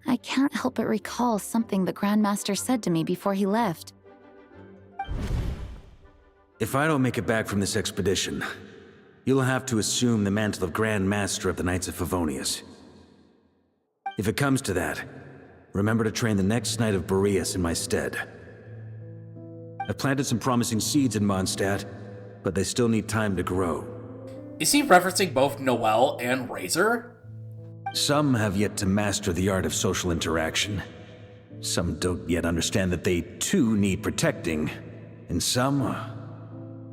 I can't help but recall something the Grandmaster said to me before he left. If I don't make it back from this expedition, you'll have to assume the mantle of Grand Master of the Knights of Favonius. If it comes to that, remember to train the next Knight of Boreas in my stead. I've planted some promising seeds in Mondstadt, but they still need time to grow. Is he referencing both Noelle and Razor? Some have yet to master the art of social interaction. Some don't yet understand that they too need protecting. And some,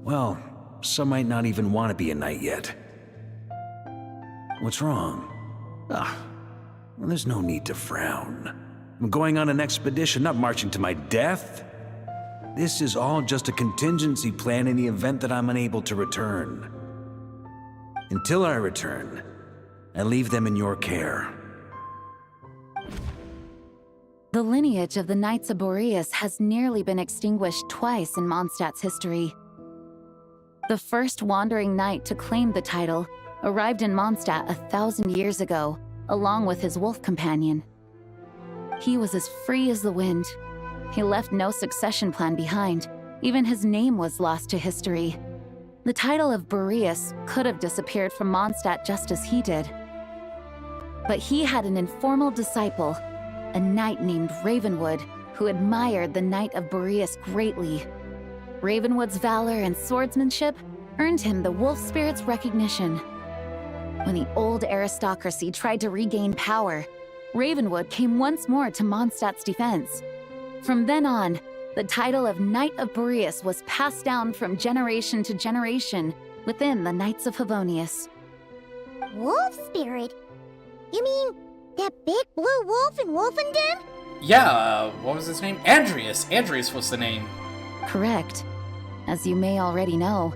well, some might not even want to be a knight yet. What's wrong? Well, there's no need to frown. I'm going on an expedition, not marching to my death. This is all just a contingency plan in the event that I'm unable to return. Until I return, I leave them in your care. The lineage of the Knights of Boreas has nearly been extinguished twice in Mondstadt's history. The first wandering knight to claim the title arrived in Mondstadt 1,000 years ago, along with his wolf companion. He was as free as the wind. He left no succession plan behind. Even his name was lost to history. The title of Boreas could have disappeared from Mondstadt just as he did. But he had an informal disciple, a knight named Ravenwood, who admired the Knight of Boreas greatly. Ravenwood's valor and swordsmanship earned him the wolf spirit's recognition. When the old aristocracy tried to regain power, Ravenwood came once more to Mondstadt's defense. From then on, the title of Knight of Boreas was passed down from generation to generation within the Knights of Favonius. Wolf spirit? You mean that big blue wolf in Wolfenden? Yeah, what was his name? Andreas. Andreas was the name. Correct. As you may already know,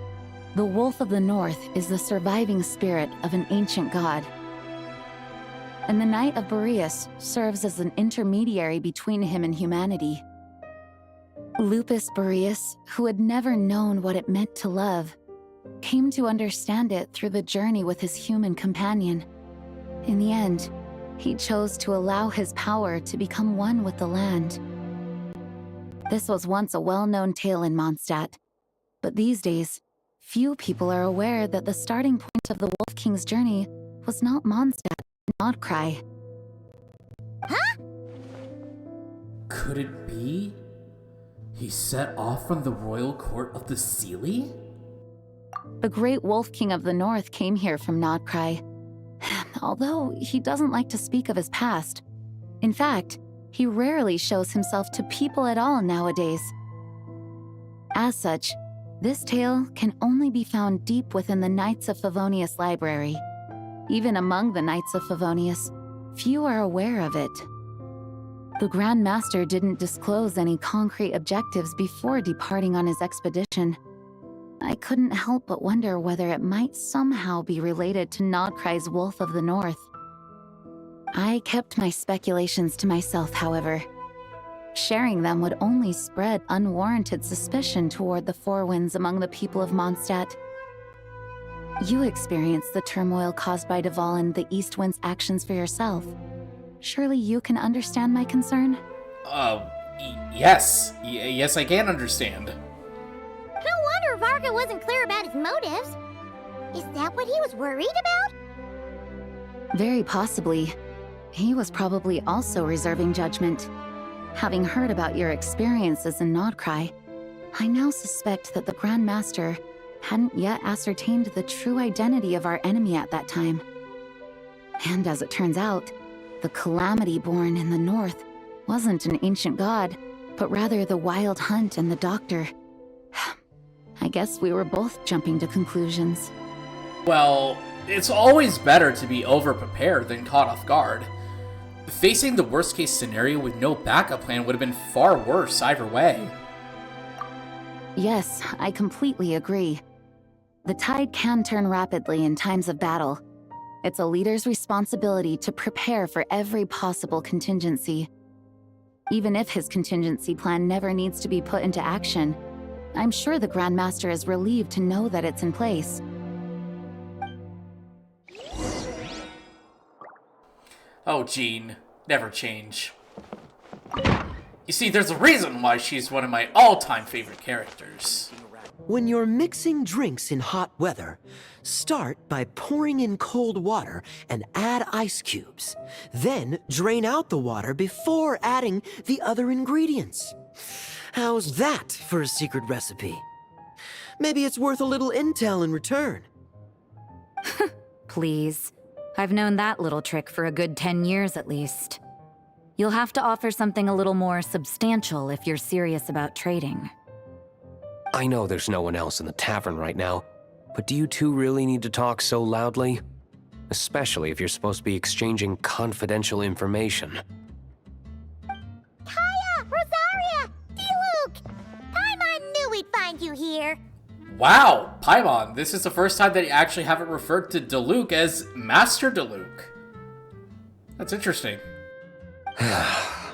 the Wolf of the North is the surviving spirit of an ancient god. And the Knight of Boreas serves as an intermediary between him and humanity. Lupus Boreas, who had never known what it meant to love, came to understand it through the journey with his human companion. In the end, he chose to allow his power to become one with the land. This was once a well-known tale in Mondstadt, but these days, few people are aware that the starting point of the Wolf King's journey was not Mondstadt, but Nod-Krai. Huh? Could it be? He set off from the royal court of the Seelie? The great Wolf King of the North came here from Nod-Krai, although he doesn't like to speak of his past. In fact, he rarely shows himself to people at all nowadays. As such, this tale can only be found deep within the Knights of Favonius library. Even among the Knights of Favonius, few are aware of it. The Grand Master didn't disclose any concrete objectives before departing on his expedition. I couldn't help but wonder whether it might somehow be related to Nod-Krai's Wolf of the North. I kept my speculations to myself, however. Sharing them would only spread unwarranted suspicion toward the Four Winds among the people of Mondstadt. You experienced the turmoil caused by Duval and the East Wind's actions for yourself. Surely you can understand my concern? Yes. Yes, I can understand. No wonder Varga wasn't clear about his motives. Is that what he was worried about? Very possibly. He was probably also reserving judgment. Having heard about your experiences in Nod-Krai, I now suspect that the Grand Master hadn't yet ascertained the true identity of our enemy at that time. And as it turns out, the Calamity born in the north wasn't an ancient god, but rather the Wild Hunt and the Doctor. I guess we were both jumping to conclusions. Well, it's always better to be over-prepared than caught off guard. Facing the worst-case scenario with no backup plan would have been far worse either way. Yes, I completely agree. The tide can turn rapidly in times of battle, It's a leader's responsibility to prepare for every possible contingency. Even if his contingency plan never needs to be put into action, I'm sure the Grand Master is relieved to know that it's in place. Oh, Jean. Never change. You see, there's a reason why she's one of my all-time favorite characters. When you're mixing drinks in hot weather, start by pouring in cold water and add ice cubes. Then drain out the water before adding the other ingredients. How's that for a secret recipe? Maybe it's worth a little intel in return. Please. I've known that little trick for a good 10 years at least. You'll have to offer something a little more substantial if you're serious about trading. I know there's no one else in the tavern right now, but do you two really need to talk so loudly? Especially if you're supposed to be exchanging confidential information. Hiya, Rosaria! D-Luke! Paimon knew we'd find you here. Wow, Paimon, this is the first time that you actually haven't referred to Diluc as Master Diluc. That's interesting.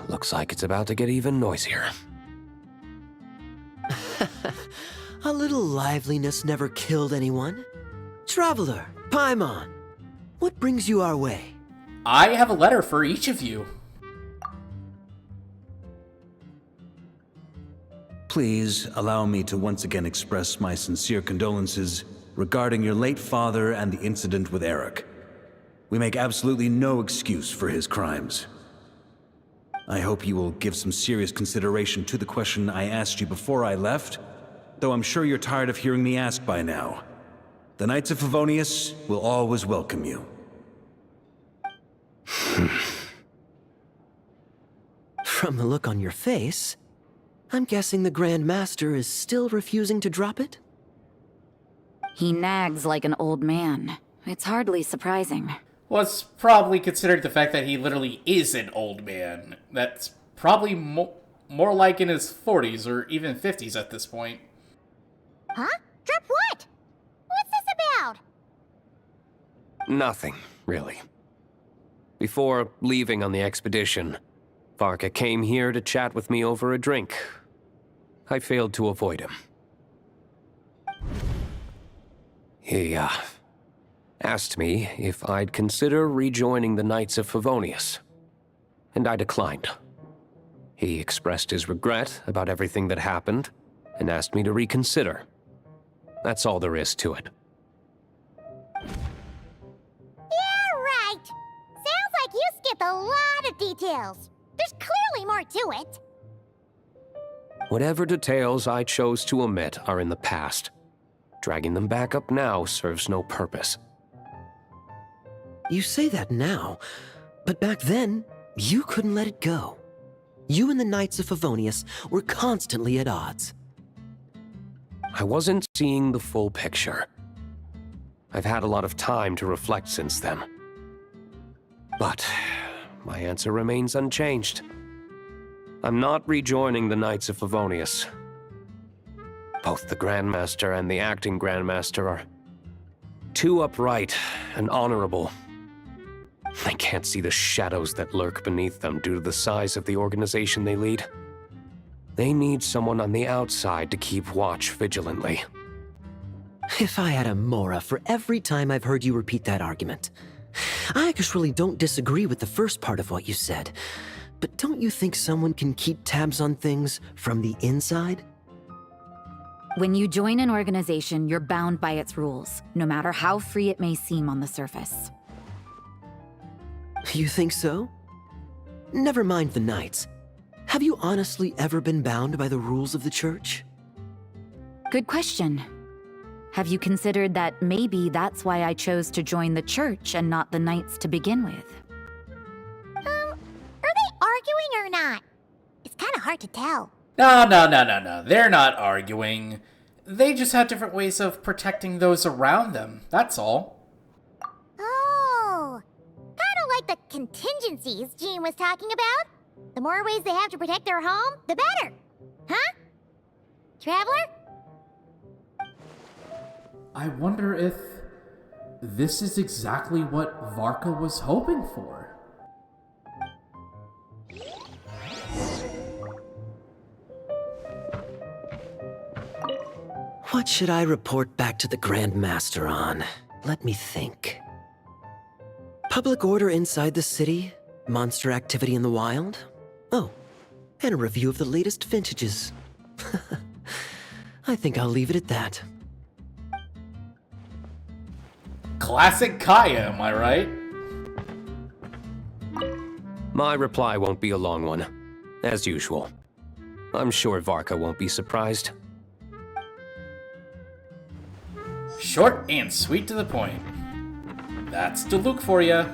Looks like it's about to get even noisier. A little liveliness never killed anyone. Traveler, Paimon, what brings you our way? I have a letter for each of you. Please allow me to once again express my sincere condolences regarding your late father and the incident with Eric. We make absolutely no excuse for his crimes. I hope you will give some serious consideration to the question I asked you before I left, though I'm sure you're tired of hearing me ask by now. The Knights of Favonius will always welcome you. From the look on your face, I'm guessing the Grand Master is still refusing to drop it? He nags like an old man. It's hardly surprising. Well, it's probably considered the fact that he literally is an old man. That's probably more like in his 40s or even 50s at this point. Huh? Drop what? What's this about? Nothing, really. Before leaving on the expedition, Varka came here to chat with me over a drink. I failed to avoid him. He, asked me if I'd consider rejoining the Knights of Favonius, and I declined. He expressed his regret about everything that happened, and asked me to reconsider. That's all there is to it. Yeah, right. Sounds like you skipped a lot of details. There's clearly more to it. Whatever details I chose to omit are in the past. Dragging them back up now serves no purpose. You say that now, but back then, you couldn't let it go. You and the Knights of Favonius were constantly at odds. I wasn't seeing the full picture. I've had a lot of time to reflect since then. But my answer remains unchanged. I'm not rejoining the Knights of Favonius. Both the Grandmaster and the acting Grandmaster are too upright and honorable. I can't see the shadows that lurk beneath them due to the size of the organization they lead. They need someone on the outside to keep watch vigilantly. If I had a Mora for every time I've heard you repeat that argument. I actually don't disagree with the first part of what you said, but don't you think someone can keep tabs on things from the inside? When you join an organization, you're bound by its rules, no matter how free it may seem on the surface. You think so? Never mind the Knights. Have you honestly ever been bound by the rules of the Church? Good question. Have you considered that maybe that's why I chose to join the Church and not the Knights to begin with? Are they arguing or not? It's kind of hard to tell. No. They're not arguing. They just have different ways of protecting those around them. That's all. Oh, kind of like the contingencies Jean was talking about. The more ways they have to protect their home, the better. Huh? Traveler? I wonder if this is exactly what Varka was hoping for. What should I report back to the Grand Master on? Let me think. Public order inside the city, monster activity in the wild. Oh, and a review of the latest vintages. I think I'll leave it at that. Classic Kaya, am I right? My reply won't be a long one, as usual. I'm sure Varka won't be surprised. Short and sweet to the point. That's Diluc for ya.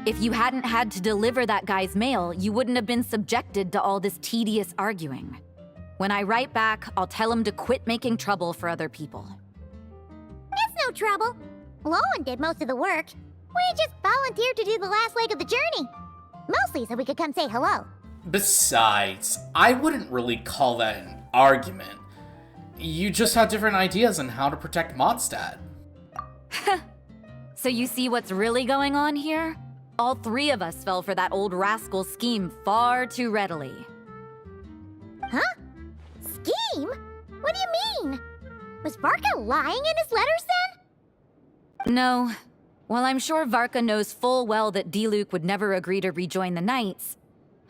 If you hadn't had to deliver that guy's mail, you wouldn't have been subjected to all this tedious arguing. When I write back, I'll tell him to quit making trouble for other people. It's no trouble. Lowen did most of the work. We just volunteered to do the last leg of the journey. Mostly so we could come say hello. Besides, I wouldn't really call that an argument. You just had different ideas on how to protect Mondstadt. So you see what's really going on here? All three of us fell for that old rascal's scheme far too readily. Huh? Scheme? What do you mean? Was Varka lying in his letters then? No. While I'm sure Varka knows full well that Diluc would never agree to rejoin the Knights,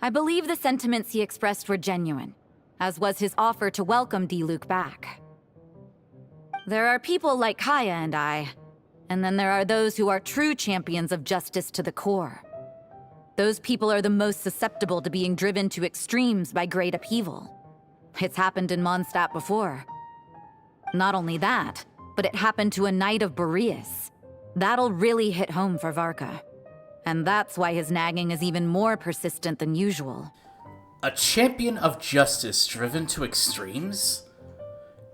I believe the sentiments he expressed were genuine, as was his offer to welcome Diluc back. There are people like Kaya and I, and then there are those who are true champions of justice to the core. Those people are the most susceptible to being driven to extremes by great upheaval. It's happened in Mondstadt before. Not only that, but it happened to a Knight of Boreas. That'll really hit home for Varka. And that's why his nagging is even more persistent than usual. A champion of justice driven to extremes?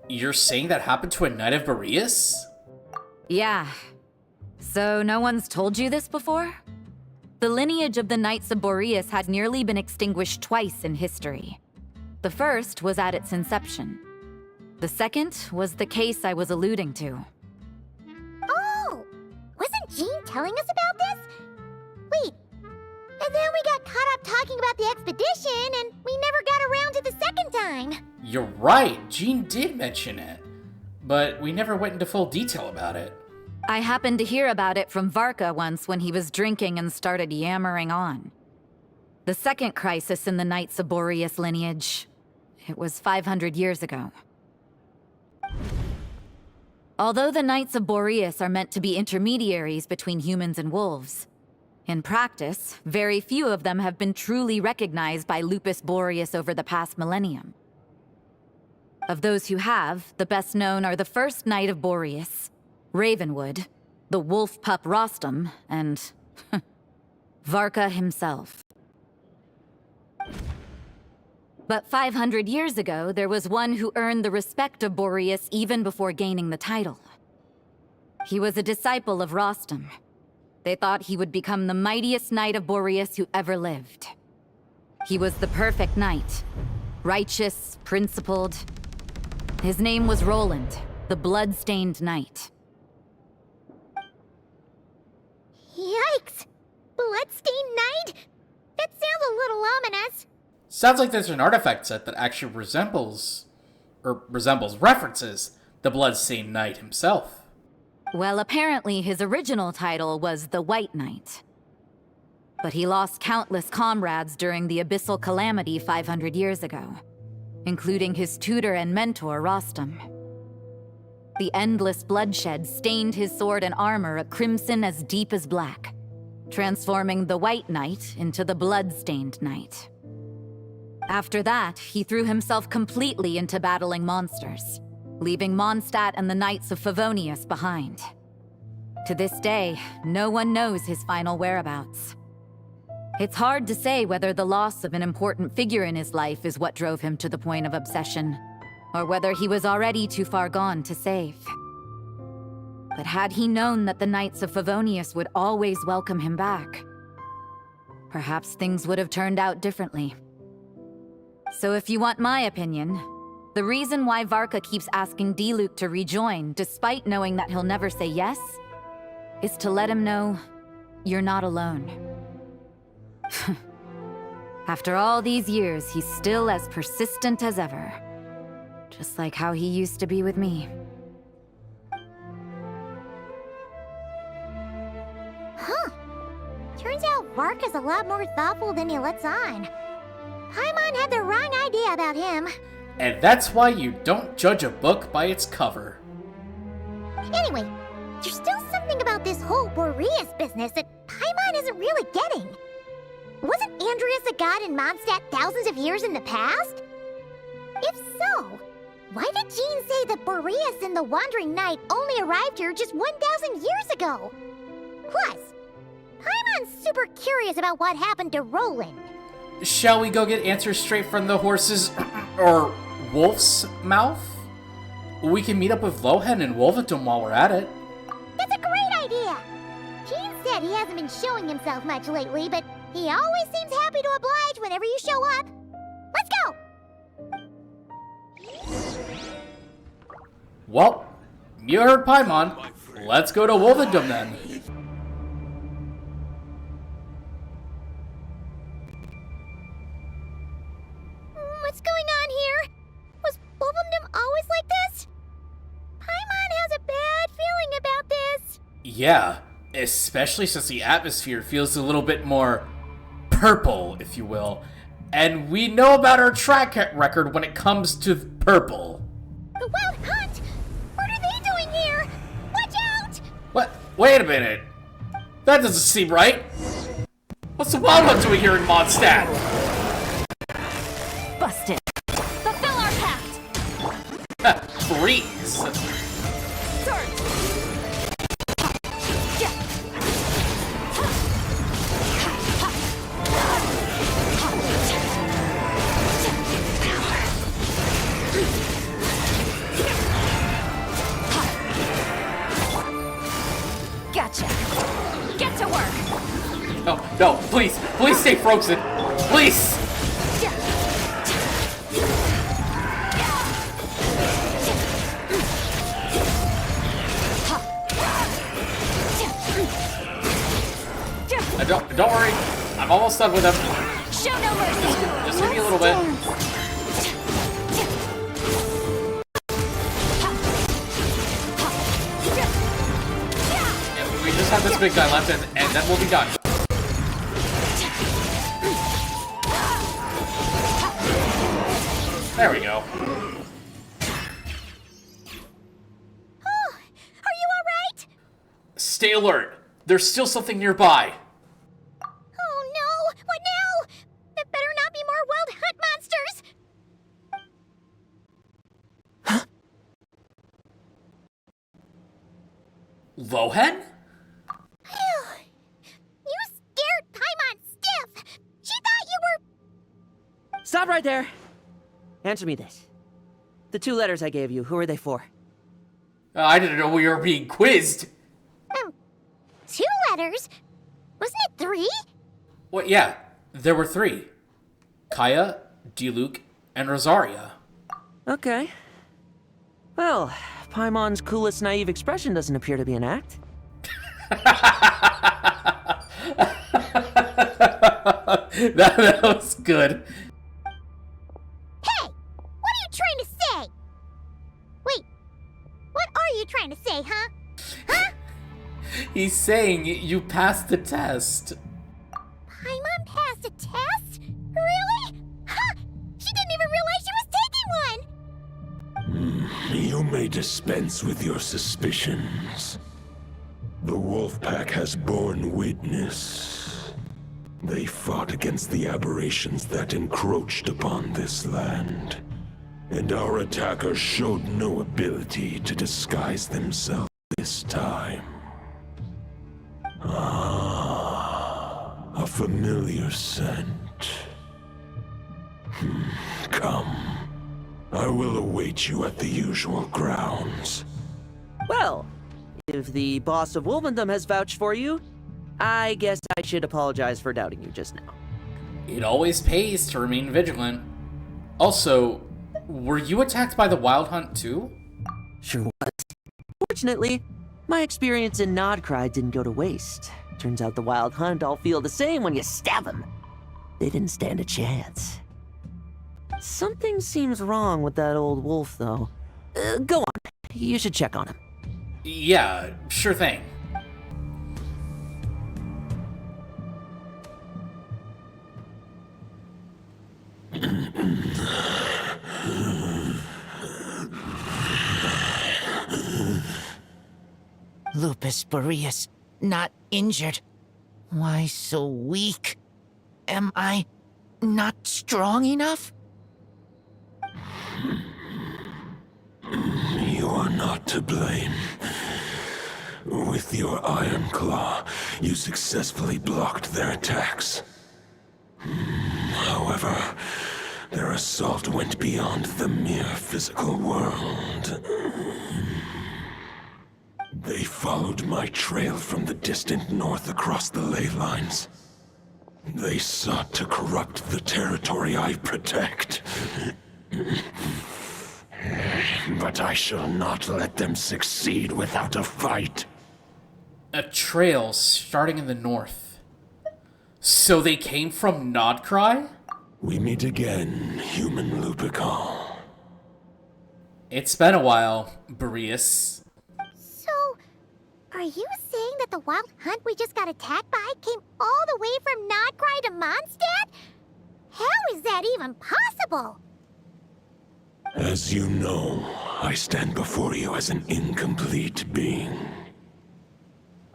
You're saying that happened to a Knight of Boreas? Yeah. So no one's told you this before? The lineage of the Knights of Boreas had nearly been extinguished twice in history. The first was at its inception. The second was the case I was alluding to. Oh! Wasn't Jean telling us about this? Wait, and then we got caught up talking about the expedition, and we never got around to the second time. You're right, Jean did mention it. But we never went into full detail about it. I happened to hear about it from Varka once when he was drinking and started yammering on. The second crisis in the Knights of Boreas lineage. It was 500 years ago. Although the Knights of Boreas are meant to be intermediaries between humans and wolves, in practice, very few of them have been truly recognized by Lupus Boreas over the past millennium. Of those who have, the best known are the first Knight of Boreas, Ravenwood, the wolf pup Rostam, and Varka himself. But 500 years ago, there was one who earned the respect of Boreas even before gaining the title. He was a disciple of Rostam. They thought he would become the mightiest Knight of Boreas who ever lived. He was the perfect knight. Righteous, principled. His name was Roland, the blood-stained knight. Yikes! Bloodstained Knight? That sounds a little ominous. Sounds like there's an artifact set that actually resembles references the Bloodstained Knight himself. Well, apparently his original title was the White Knight. But he lost countless comrades during the Abyssal Calamity 500 years ago, including his tutor and mentor, Rostam. The endless bloodshed stained his sword and armor a crimson as deep as black, transforming the White Knight into the Bloodstained Knight. After that, he threw himself completely into battling monsters, leaving Mondstadt and the Knights of Favonius behind. To this day, no one knows his final whereabouts. It's hard to say whether the loss of an important figure in his life is what drove him to the point of obsession, or whether he was already too far gone to save. But had he known that the Knights of Favonius would always welcome him back, perhaps things would have turned out differently. So if you want my opinion, the reason why Varka keeps asking Diluc to rejoin, despite knowing that he'll never say yes, is to let him know you're not alone. After all these years, he's still as persistent as ever. Just like how he used to be with me. Huh. Turns out Varka's a lot more thoughtful than he lets on. Paimon had the wrong idea about him. And that's why you don't judge a book by its cover. Anyway, there's still something about this whole Boreas business that Paimon isn't really getting. Wasn't Andreas a god in Mondstadt thousands of years in the past? If so, why did Jean say that Boreas and the Wandering Knight only arrived here just 1,000 years ago? Plus, Paimon's super curious about what happened to Roland. Shall we go get answers straight from the horse's or wolf's mouth? We can meet up with Lohen and Wolvendom while we're at it. That's a great idea! Jean said he hasn't been showing himself much lately, but he always seems happy to oblige whenever you show up. Let's go! Well, you heard Paimon. Let's go to Wolvendom then. What's going on here? Was Wolvendom always like this? Paimon has a bad feeling about this. Yeah, especially since the atmosphere feels a little bit more purple, if you will. And we know about our track record when it comes to purple. The Wild Hunt! What are they doing here? Watch out! What? Wait a minute. That doesn't seem right. What's the Wild Hunt doing here in Mondstadt? Busted. Fulfill our pact! Please. Sword! Gotcha. Get to work! No, please stay frozen. Please. Don't worry, I'm almost done with him. Show no mercy! Just give me a little bit. Yeah, we just have this big guy left, and then we'll be done. There we go. Oh, are you alright? Stay alert. There's still something nearby. Oh no! What now? There better not be more Wild Hunt monsters! Lohen? You scared Paimon stiff! She thought you were... Stop right there. Answer me this. The 2 letters I gave you, who are they for? I didn't know we were being quizzed. 2 letters? Wasn't it 3? Well, yeah, there were 3. Kaya, Diluc, and Rosaria. Okay. Well, Paimon's coolest naive expression doesn't appear to be an act. that was good. Hey! What are you trying to say? Wait, what are you trying to say, huh? Huh? He's saying you passed the test. Paimon passed a test? Really? Ha! She didn't even realize she was taking one! You may dispense with your suspicions. The wolf pack has borne witness. They fought against the aberrations that encroached upon this land. And our attackers showed no ability to disguise themselves this time. A familiar scent. Come. I will await you at the usual grounds. Well, if the boss of Wolvendom has vouched for you, I guess I should apologize for doubting you just now. It always pays to remain vigilant. Also, were you attacked by the Wild Hunt too? Sure was. Fortunately, my experience in Nod-Krai didn't go to waste. Turns out the Wild Hunt all feel the same when you stab them. They didn't stand a chance. Something seems wrong with that old wolf, though. Go on. You should check on him. Yeah, sure thing. Lupus Boreas, not injured. Why so weak? Am I not strong enough? You are not to blame. With your Iron Claw, you successfully blocked their attacks. However, their assault went beyond the mere physical world. They followed my trail from the distant north across the ley lines. They sought to corrupt the territory I protect. But I shall not let them succeed without a fight. A trail starting in the north. So they came from Nod-Krai? We meet again, human Lupical. It's been a while, Boreas. So, are you saying that the Wild Hunt we just got attacked by came all the way from Nod-Krai to Mondstadt? How is that even possible? As you know, I stand before you as an incomplete being.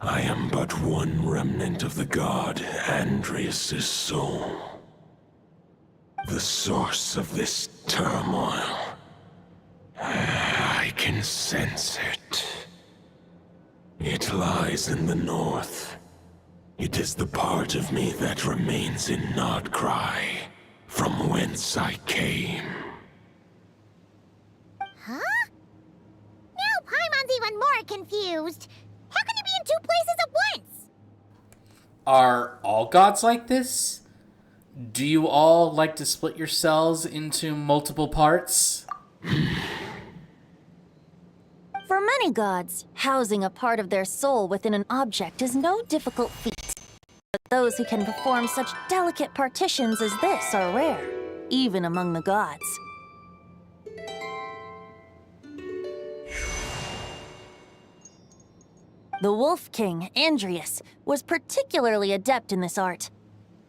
I am but one remnant of the god Andrias' soul. The source of this turmoil. I can sense it. It lies in the north. It is the part of me that remains in Nod-Krai, from whence I came. Huh? Now Paimon's even more confused. How can he be in two places at once? Are all gods like this? Do you all like to split yourselves into multiple parts? For many gods, housing a part of their soul within an object is no difficult feat. But those who can perform such delicate partitions as this are rare, even among the gods. The Wolf King, Andrias, was particularly adept in this art.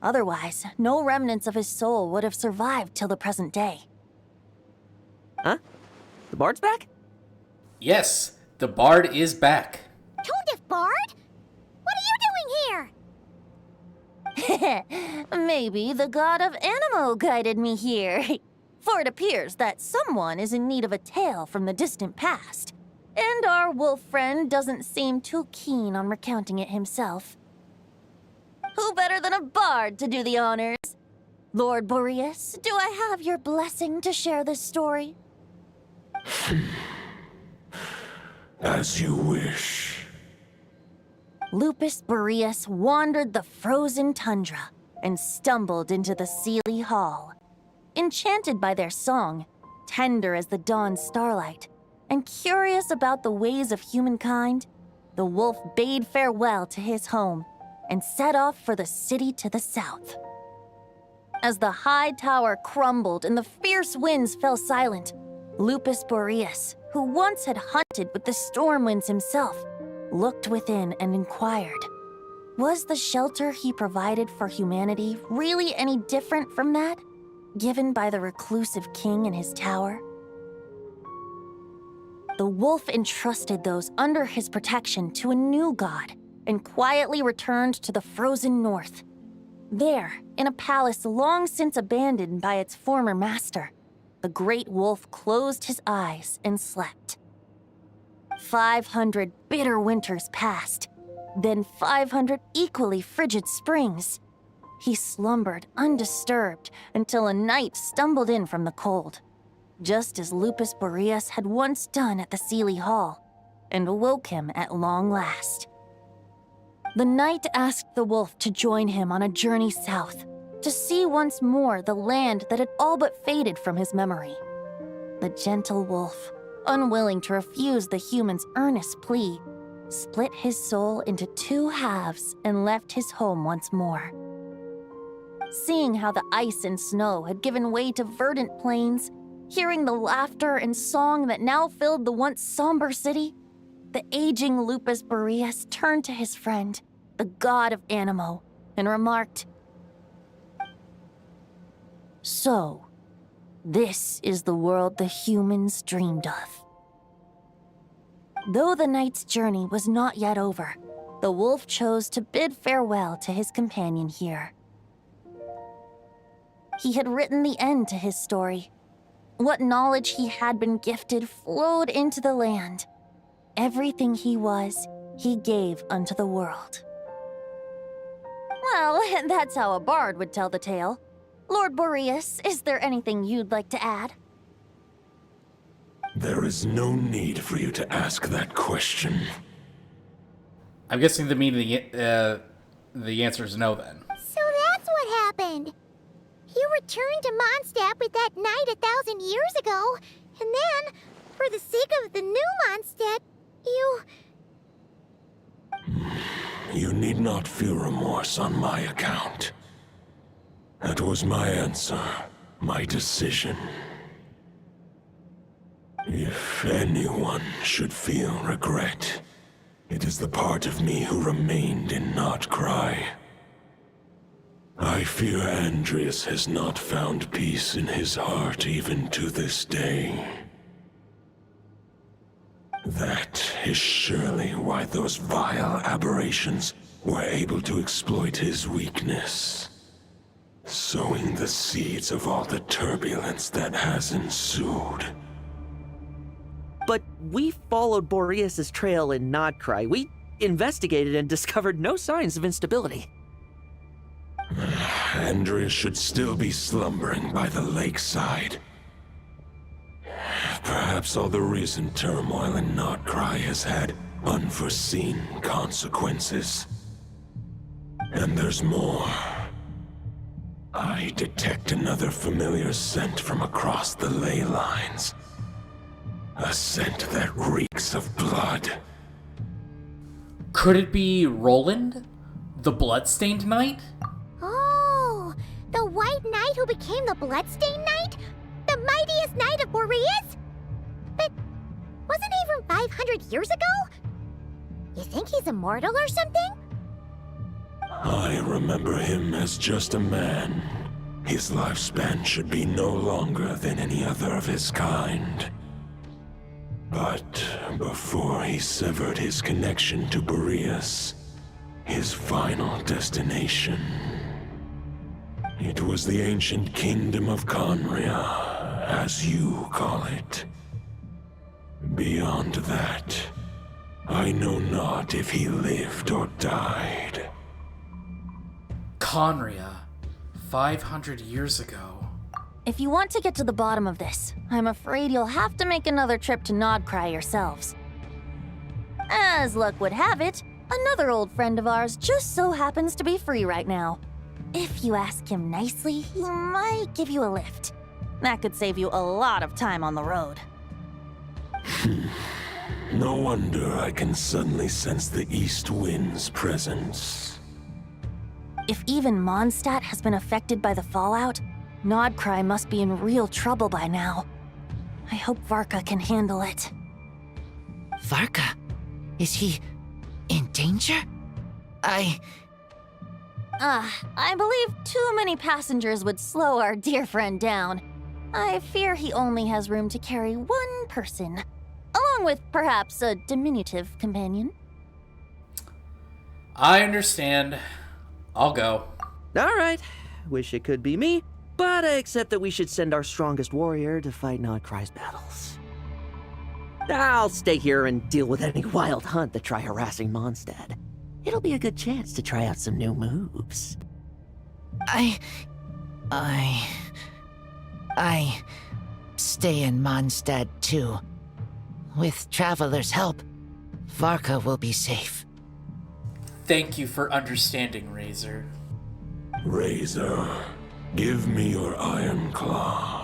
Otherwise, no remnants of his soul would have survived till the present day. Huh? The bard's back? Yes, the bard is back. Tone Bard? What are you doing here? Maybe the god of Animo guided me here. For it appears that someone is in need of a tale from the distant past. And our wolf friend doesn't seem too keen on recounting it himself. Who better than a bard to do the honors? Lord Boreas, do I have your blessing to share this story? As you wish. Lupus Boreas wandered the frozen tundra and stumbled into the Sealy Hall. Enchanted by their song, tender as the dawn starlight, and curious about the ways of humankind, the wolf bade farewell to his home and set off for the city to the south. As the high tower crumbled and the fierce winds fell silent, Lupus Boreas, who once had hunted with the storm winds himself, looked within and inquired, was the shelter he provided for humanity really any different from that given by the reclusive king in his tower? The wolf entrusted those under his protection to a new god and quietly returned to the frozen north. There, in a palace long since abandoned by its former master, the great wolf closed his eyes and slept. 500 bitter winters passed, then 500 equally frigid springs. He slumbered undisturbed until a night stumbled in from the cold, just as Lupus Boreas had once done at the Sealy Hall, and awoke him at long last. The knight asked the wolf to join him on a journey south, to see once more the land that had all but faded from his memory. The gentle wolf, unwilling to refuse the human's earnest plea, split his soul into two halves and left his home once more. Seeing how the ice and snow had given way to verdant plains, hearing the laughter and song that now filled the once somber city, the aging Lupus Boreas turned to his friend, the god of Animo, and remarked, "So, this is the world the humans dreamed of." Though the knight's journey was not yet over, the wolf chose to bid farewell to his companion here. He had written the end to his story. What knowledge he had been gifted flowed into the land. Everything he was, he gave unto the world. Well, that's how a bard would tell the tale. Lord Boreas, is there anything you'd like to add? There is no need for you to ask that question. I'm guessing the answer is no then. So that's what happened. You returned to Mondstadt with that knight 1,000 years ago, and then, for the sake of the new Mondstadt, you... You need not feel remorse on my account. That was my answer, my decision. If anyone should feel regret, it is the part of me who remained in Nod-Krai. I fear Andreas has not found peace in his heart even to this day. That is surely why those vile aberrations were able to exploit his weakness, sowing the seeds of all the turbulence that has ensued. But we followed Boreas' trail in Nod-Krai. We investigated and discovered no signs of instability. Andreas should still be slumbering by the lakeside. Perhaps all the recent turmoil in Nod-Krai has had unforeseen consequences. And there's more. I detect another familiar scent from across the ley lines. A scent that reeks of blood. Could it be Roland? The Bloodstained Knight? Oh, the White Knight who became the Bloodstained Knight? The mightiest knight of Boreas? But wasn't he from 500 years ago? You think he's immortal or something? I remember him as just a man. His lifespan should be no longer than any other of his kind. But before he severed his connection to Boreas, his final destination, it was the ancient kingdom of Conria, as you call it. Beyond that, I know not if he lived or died. Conria, 500 years ago. If you want to get to the bottom of this, I'm afraid you'll have to make another trip to Nod-Krai yourselves. As luck would have it, another old friend of ours just so happens to be free right now. If you ask him nicely, he might give you a lift. That could save you a lot of time on the road. No wonder I can suddenly sense the east wind's presence. If even Mondstadt has been affected by the fallout, Nod-Krai must be in real trouble by now. I hope Varka can handle it. Varka? Is he in danger? I believe too many passengers would slow our dear friend down. I fear he only has room to carry one person, along with perhaps a diminutive companion. I understand. I'll go. All right. Wish it could be me, but I accept that we should send our strongest warrior to fight Nod-Krai's battles. I'll stay here and deal with any wild hunt that try harassing Mondstadt. It'll be a good chance to try out some new moves. I stay in Mondstadt too. With Traveler's help, Varka will be safe. Thank you for understanding, Razor. Razor, give me your iron claw.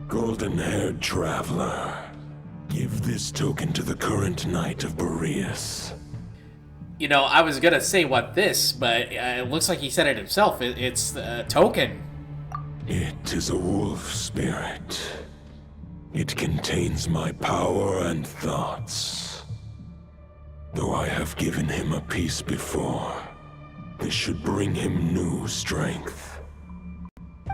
Golden-haired traveler, give this token to the current Knight of Boreas. You know, I was gonna say what this, but it looks like he said it himself. It's a token. It is a wolf spirit. It contains my power and thoughts. Though I have given him a piece before, this should bring him new strength.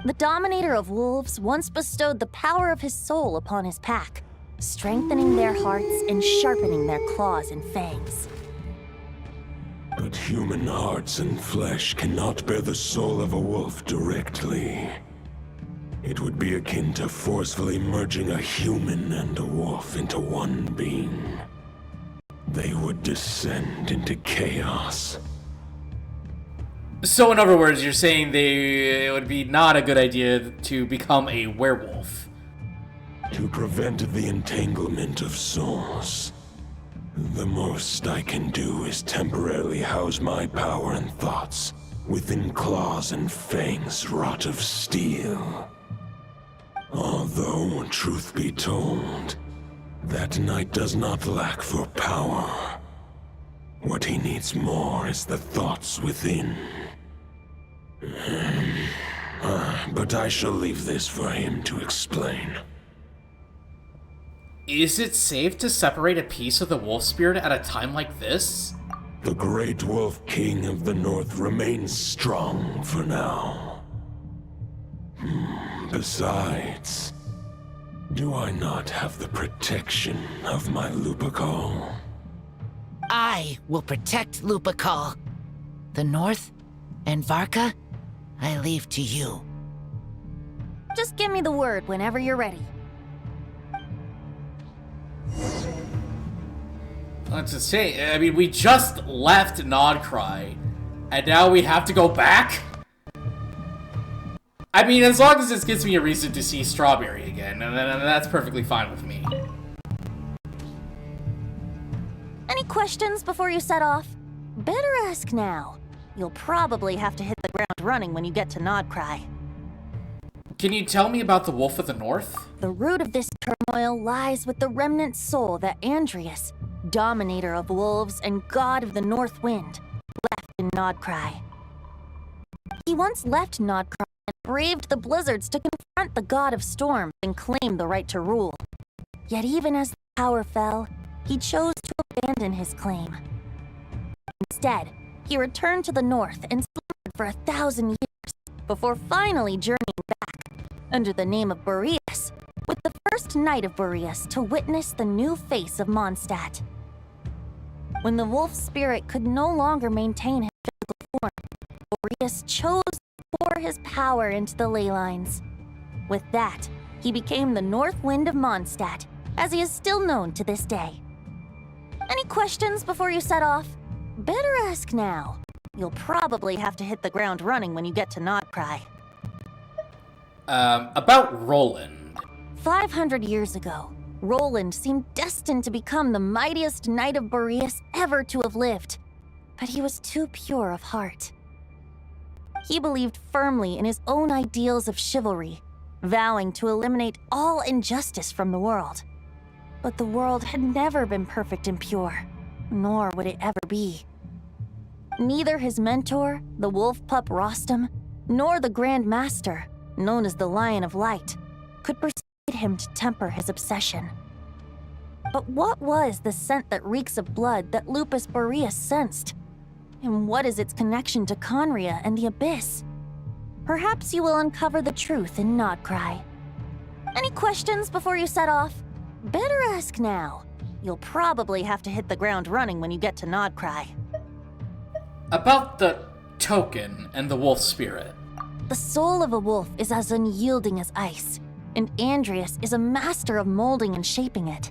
The Dominator of Wolves once bestowed the power of his soul upon his pack, strengthening their hearts and sharpening their claws and fangs. But human hearts and flesh cannot bear the soul of a wolf directly. It would be akin to forcefully merging a human and a wolf into one being. They would descend into chaos. So in other words, you're saying it would be not a good idea to become a werewolf. To prevent the entanglement of souls, the most I can do is temporarily house my power and thoughts within claws and fangs wrought of steel. Although, truth be told, that knight does not lack for power. What he needs more is the thoughts within. But I shall leave this for him to explain. Is it safe to separate a piece of the wolf spirit at a time like this? The Great Wolf King of the North remains strong for now. Besides, do I not have the protection of my Lupacol? I will protect Lupacol. The North and Varka, I leave to you. Just give me the word whenever you're ready. Let's just say, I mean, we just left Nod-Krai, and now we have to go back? I mean, as long as this gives me a reason to see Strawberry again, and that's perfectly fine with me. Any questions before you set off? Better ask now. You'll probably have to hit the ground running when you get to Nod-Krai. Can you tell me about the Wolf of the North? The root of this turmoil lies with the remnant soul that Andrius, Dominator of Wolves and God of the North Wind, left in Nod-Krai. He once left Nod-Krai and braved the blizzards to confront the God of Storms and claim the right to rule. Yet even as the power fell, he chose to abandon his claim. Instead, he returned to the north and slumbered for 1,000 years before finally journeying back under the name of Boreas, with the first Knight of Boreas to witness the new face of Mondstadt. When the wolf spirit could no longer maintain his physical form, Boreas chose to pour his power into the ley lines. With that, he became the North Wind of Mondstadt, as he is still known to this day. Any questions before you set off? Better ask now. You'll probably have to hit the ground running when you get to Nod-Krai. About Roland. 500 years ago, Roland seemed destined to become the mightiest Knight of Boreas ever to have lived. But he was too pure of heart. He believed firmly in his own ideals of chivalry, vowing to eliminate all injustice from the world. But the world had never been perfect and pure, nor would it ever be. Neither his mentor, the wolf pup Rostam, nor the Grand Master, known as the Lion of Light, could persuade him to temper his obsession. But what was the scent that reeks of blood that Lupus Boreas sensed? And what is its connection to Conria and the Abyss? Perhaps you will uncover the truth in Nod-Krai. Any questions before you set off? Better ask now. You'll probably have to hit the ground running when you get to Nod-Krai. About the token and the wolf spirit. The soul of a wolf is as unyielding as ice, and Andrius is a master of molding and shaping it.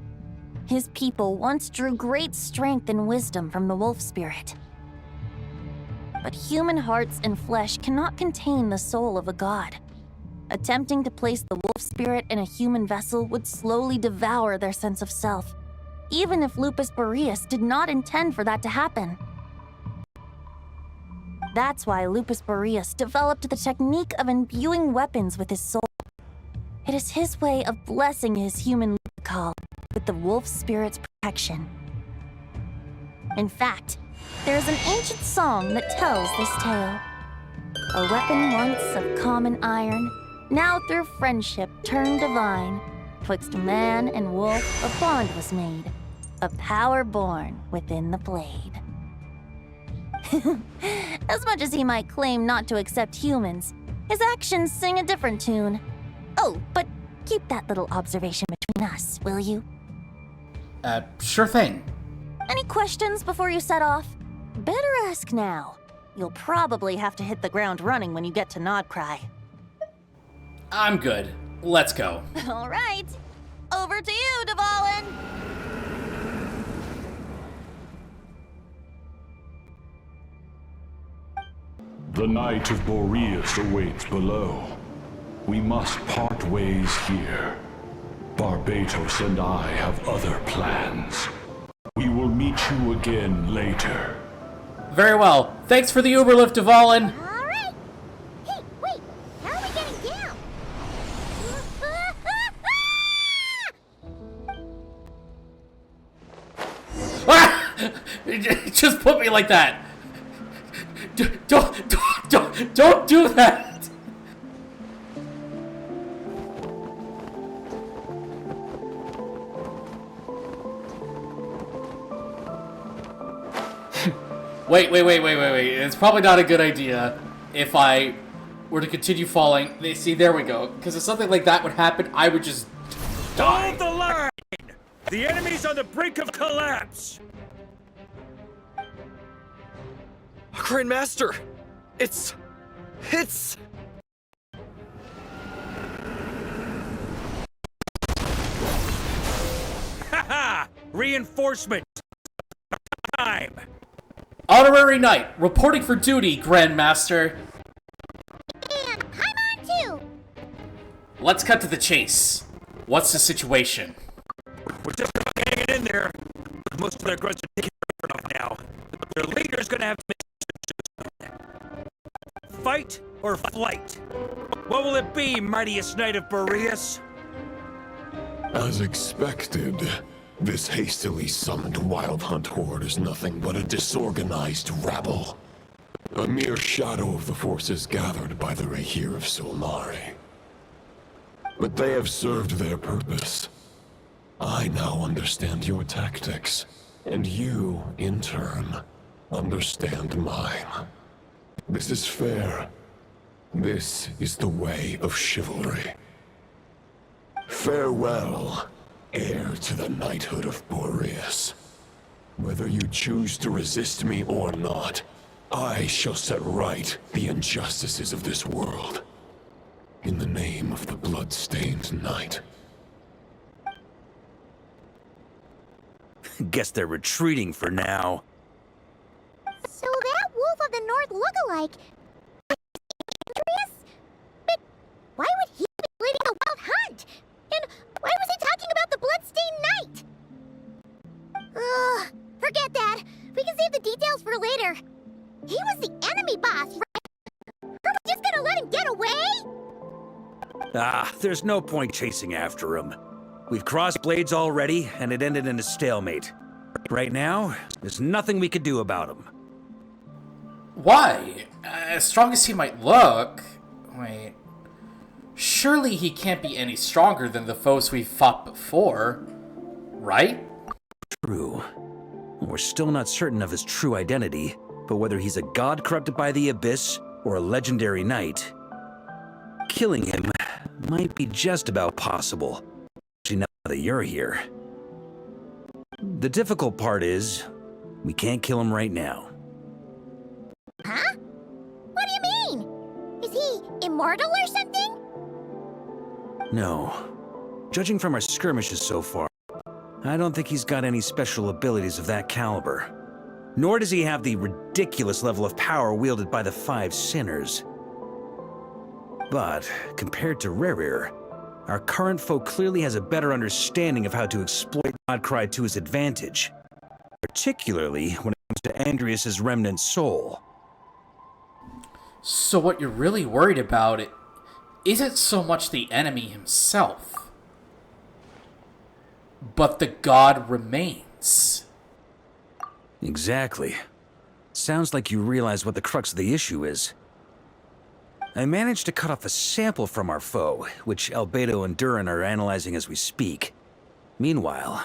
His people once drew great strength and wisdom from the wolf spirit. But human hearts and flesh cannot contain the soul of a god. Attempting to place the wolf spirit in a human vessel would slowly devour their sense of self, even if Lupus Boreas did not intend for that to happen. That's why Lupus Boreas developed the technique of imbuing weapons with his soul. It is his way of blessing his human call with the wolf spirit's protection. In fact, there is an ancient song that tells this tale. A weapon once of common iron, now through friendship turned divine. Twixt man and wolf a bond was made, a power born within the blade. As much as he might claim not to accept humans, his actions sing a different tune. Oh, but keep that little observation between us, will you? Sure thing. Any questions before you set off? Better ask now. You'll probably have to hit the ground running when you get to Nod-Krai. I'm good. Let's go. All right. Over to you, Dvalin. The Knight of Boreas awaits below. We must part ways here. Barbatos and I have other plans. We will meet you again later. Very well. Thanks for the Uber lift, Dvalin. All right. Hey, wait. How are we getting down? Ah! Just put me like that. Don't do that. Wait. It's probably not a good idea if I were to continue falling. See, there we go. Because if something like that would happen, I would just die. Hold the line! The enemy's on the brink of collapse! Grandmaster! It's... Haha! Reinforcements! Time! Honorary Knight, reporting for duty, Grandmaster. And I'm on too. Let's cut to the chase. What's the situation? We're just about hanging in there. Most of their grunts are taken care of now. Their leader's gonna have to make fight or flight? What will it be, mightiest Knight of Boreas? As expected, this hastily summoned Wild Hunt horde is nothing but a disorganized rabble. A mere shadow of the forces gathered by the Rahir of Solnari. But they have served their purpose. I now understand your tactics, and you, in turn, understand mine. This is fair. This is the way of chivalry. Farewell, heir to the knighthood of Boreas. Whether you choose to resist me or not, I shall set right the injustices of this world. In the name of the blood-stained knight. Guess they're retreating for now. So that Wolf of the North look-alike is Andreas? But why would he be leading a wild hunt? And why was he talking about the bloodstained knight? Ugh, forget that. We can save the details for later. He was the enemy boss, right? Are we just gonna let him get away? There's no point chasing after him. We've crossed blades already, and it ended in a stalemate. Right now, there's nothing we could do about him. Why? As strong as he might look... Wait... Surely he can't be any stronger than the foes we've fought before, right? True. We're still not certain of his true identity, but whether he's a god corrupted by the Abyss or a legendary knight, killing him might be just about possible, especially now that you're here. The difficult part is, we can't kill him right now. Huh? What do you mean? Is he immortal or something? No. Judging from our skirmishes so far, I don't think he's got any special abilities of that caliber. Nor does he have the ridiculous level of power wielded by the Five Sinners. But compared to Rerir, our current foe clearly has a better understanding of how to exploit Nod-Krai to his advantage, particularly when it comes to Andrias's remnant soul. So what you're really worried about isn't so much the enemy himself, but the god remains. Exactly. Sounds like you realize what the crux of the issue is. I managed to cut off a sample from our foe, which Albedo and Durin are analyzing as we speak. Meanwhile,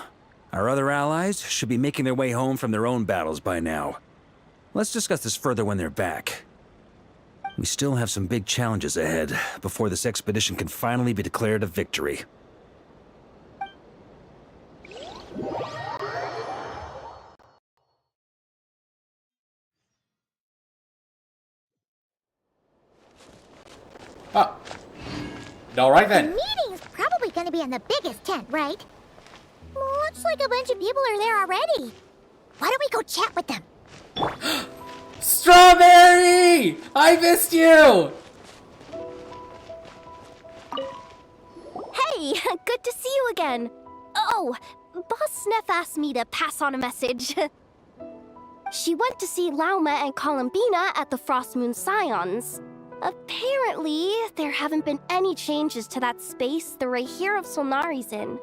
our other allies should be making their way home from their own battles by now. Let's discuss this further when they're back. We still have some big challenges ahead before this expedition can finally be declared a victory. Oh. Alright then. The meeting's probably gonna be in the biggest tent, right? Looks like a bunch of people are there already. Why don't we go chat with them? Strawberry! I missed you! Hey, good to see you again. Oh, Boss Sneff asked me to pass on a message. She went to see Lauma and Columbina at the Frost Moon Scions. Apparently, there haven't been any changes to that space the Rahir of Solnari's in.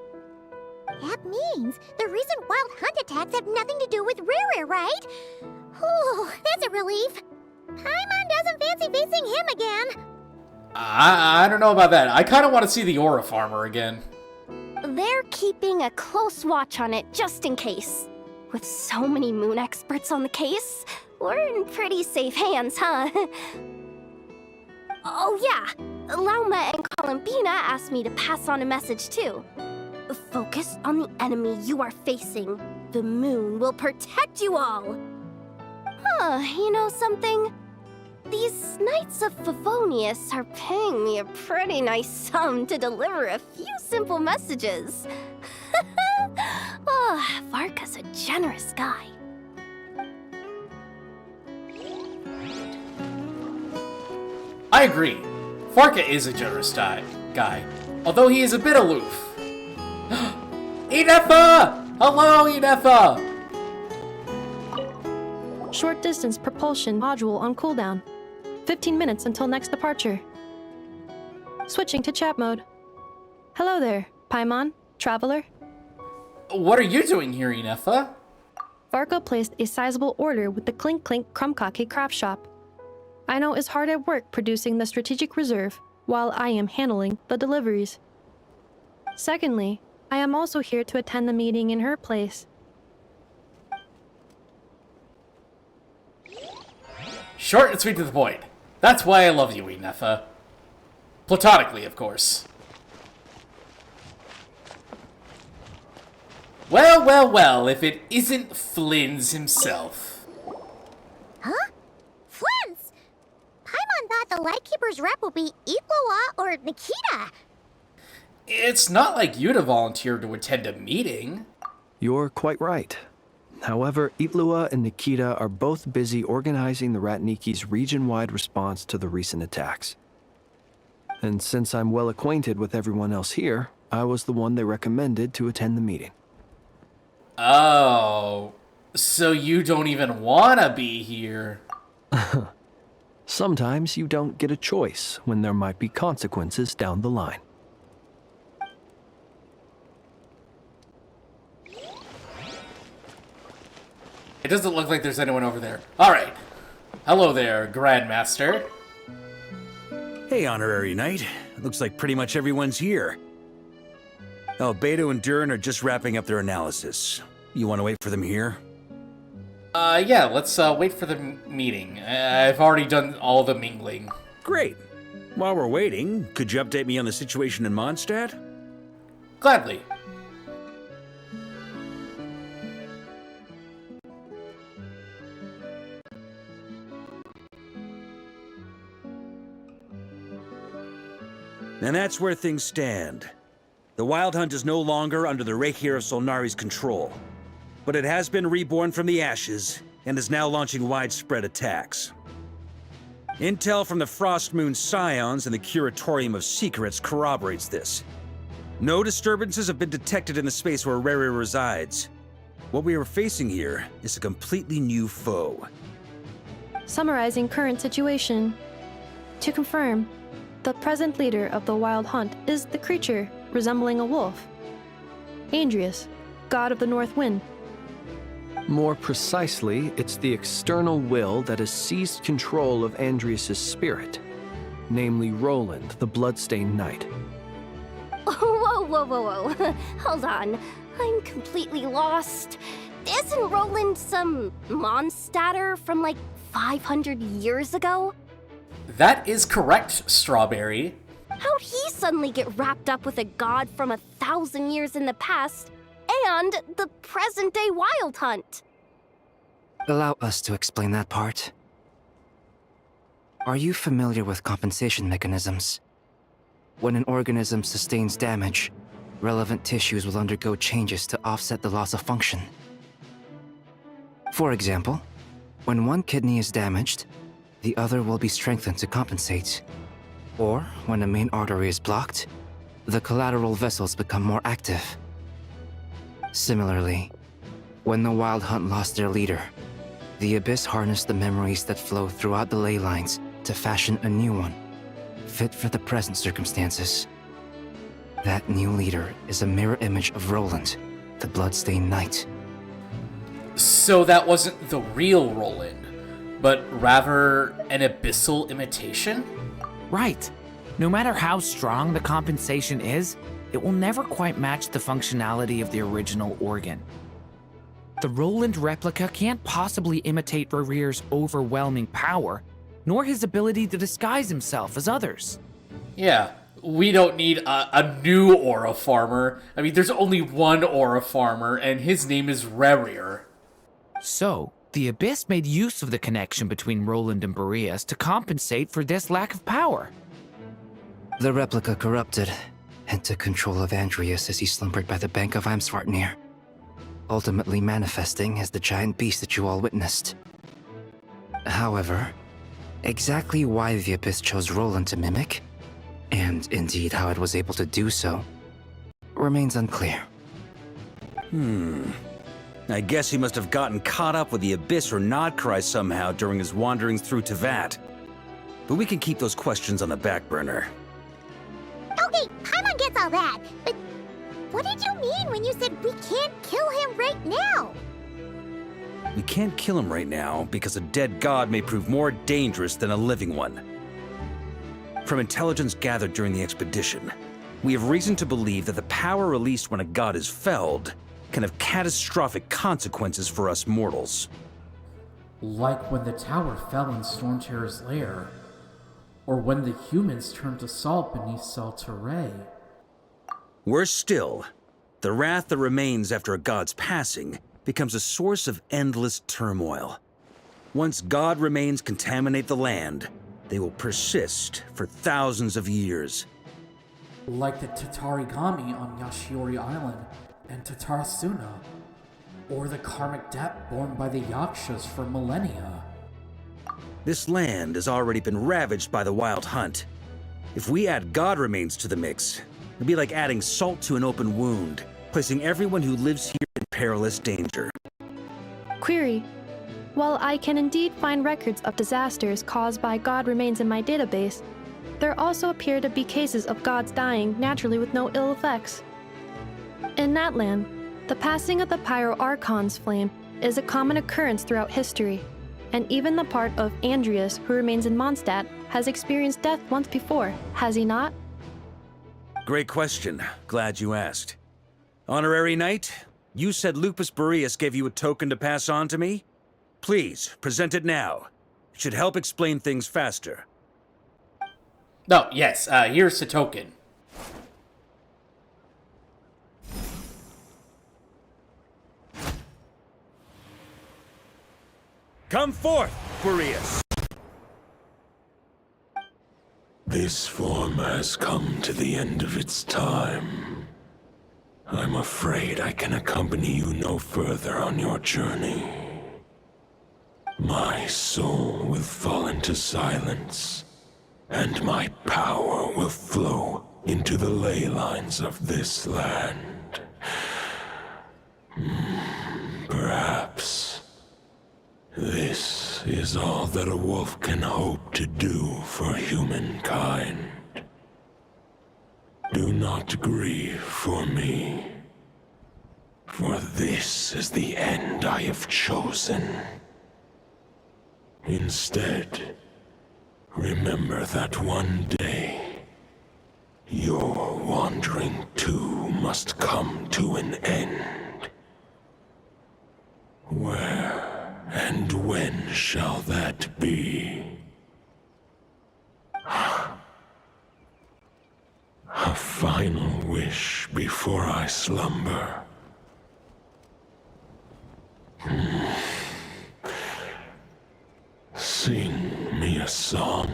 That means the recent wild hunt attacks have nothing to do with Rerir, right? Whew, that's a relief. Paimon doesn't fancy facing him again. I don't know about that. I kind of want to see the Aura Farmer again. They're keeping a close watch on it just in case. With so many moon experts on the case, we're in pretty safe hands, huh? Oh yeah, Lauma and Columbina asked me to pass on a message too. Focus on the enemy you are facing. The moon will protect you all. Huh, you know something? These Knights of Favonius are paying me a pretty nice sum to deliver a few simple messages. Oh, Varka's a generous guy. I agree. Farka is a generous guy, although he is a bit aloof. Inefa! Hello, Inefa! Short distance propulsion module on cooldown. 15 minutes until next departure. Switching to chat mode. Hello there, Paimon, traveler. What are you doing here, Inefa? Varka placed a sizable order with the Clink Clink Krumkake craft shop. I know is hard at work producing the strategic reserve, while I am handling the deliveries. Secondly, I am also here to attend the meeting in her place. Short and sweet to the point. That's why I love you, Inefa. Platonically, of course. Well, well, well, if it isn't Flynn's himself. Huh? Flynn's? Paimon thought the Lightkeeper's rep would be Iqua or Nikita. It's not like you'd have volunteered to attend a meeting. You're quite right. However, Itlua and Nikita are both busy organizing the Ratniki's region-wide response to the recent attacks. And since I'm well acquainted with everyone else here, I was the one they recommended to attend the meeting. Oh, so you don't even want to be here. Sometimes you don't get a choice when there might be consequences down the line. It doesn't look like there's anyone over there. Alright. Hello there, Grandmaster. Hey, Honorary Knight. Looks like pretty much everyone's here. Albedo and Durin are just wrapping up their analysis. You want to wait for them here? Yeah, let's wait for the meeting. I've already done all the mingling. Great. While we're waiting, could you update me on the situation in Mondstadt? Gladly. And that's where things stand. The Wild Hunt is no longer under the Rahir of Solnari's control, but it has been reborn from the ashes and is now launching widespread attacks. Intel from the Frost Moon Scions and the Curatorium of Secrets corroborates this. No disturbances have been detected in the space where Rere resides. What we are facing here is a completely new foe. Summarizing current situation. To confirm, the present leader of the Wild Hunt is the creature resembling a wolf. Andrius, god of the North Wind. More precisely, it's the external will that has seized control of Andrius' spirit, namely Roland, the Bloodstained Knight. Whoa. Hold on. I'm completely lost. Isn't Roland some Mondstadter from like 500 years ago? That is correct, Strawberry. How'd he suddenly get wrapped up with a god from 1,000 years in the past and the present-day Wild Hunt? Allow us to explain that part. Are you familiar with compensation mechanisms? When an organism sustains damage, relevant tissues will undergo changes to offset the loss of function. For example, when one kidney is damaged, the other will be strengthened to compensate. Or, when a main artery is blocked, the collateral vessels become more active. Similarly, when the Wild Hunt lost their leader, the Abyss harnessed the memories that flow throughout the ley lines to fashion a new one, fit for the present circumstances. That new leader is a mirror image of Roland, the Bloodstained Knight. So that wasn't the real Roland, but rather an abyssal imitation? Right. No matter how strong the compensation is, it will never quite match the functionality of the original organ. The Roland replica can't possibly imitate Rere's overwhelming power, nor his ability to disguise himself as others. Yeah, we don't need a new aura farmer. I mean, there's only one aura farmer, and his name is Rerir. So, the Abyss made use of the connection between Roland and Boreas to compensate for this lack of power. The replica corrupted and took control of Andrius as he slumbered by the bank of Eimsvartnir, ultimately manifesting as the giant beast that you all witnessed. However, exactly why the Abyss chose Roland to mimic, and indeed how it was able to do so, remains unclear. I guess he must have gotten caught up with the Abyss or Nod-Krai somehow during his wanderings through Tevat. But we can keep those questions on the back burner. Okay, Paimon gets all that, but what did you mean when you said we can't kill him right now? We can't kill him right now because a dead god may prove more dangerous than a living one. From intelligence gathered during the expedition, we have reason to believe that the power released when a god is felled can have catastrophic consequences for us mortals. Like when the tower fell in Stormterror's lair, or when the humans turned to salt beneath Saltaray. Worse still, the wrath that remains after a god's passing becomes a source of endless turmoil. Once god remains contaminate the land, they will persist for thousands of years. Like the Tatarigami on Yashiori Island and Tatarasuna, or the karmic debt borne by the Yakshas for millennia. This land has already been ravaged by the Wild Hunt. If we add god remains to the mix, it'd be like adding salt to an open wound, placing everyone who lives here in perilous danger. Query. While I can indeed find records of disasters caused by god remains in my database, there also appear to be cases of gods dying naturally with no ill effects. In that land, the passing of the Pyro-Archon's flame is a common occurrence throughout history, and even the part of Andrius who remains in Mondstadt has experienced death once before, has he not? Great question. Glad you asked. Honorary Knight, you said Lupus Boreas gave you a token to pass on to me? Please, present it now. It should help explain things faster. No, yes, here's the token. Come forth, Boreas! This form has come to the end of its time. I'm afraid I can accompany you no further on your journey. My My soul will fall into silence, and my power will flow into the ley lines of this land. Perhaps this is all that a wolf can hope to do for humankind. Do not grieve for me, for this is the end I have chosen. Instead, remember that one day, your wandering too must come to an end. Where and when shall that be? A final wish before I slumber. Sing me a song.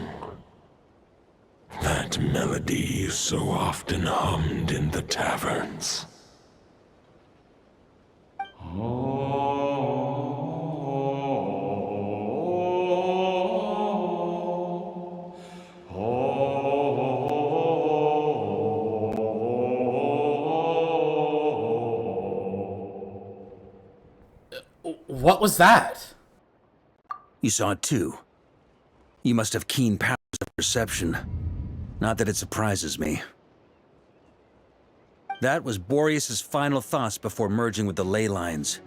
That melody you so often hummed in the taverns. What was that? You saw it too. You must have keen powers of perception. Not that it surprises me. That was Boreas' final thoughts before merging with the ley lines.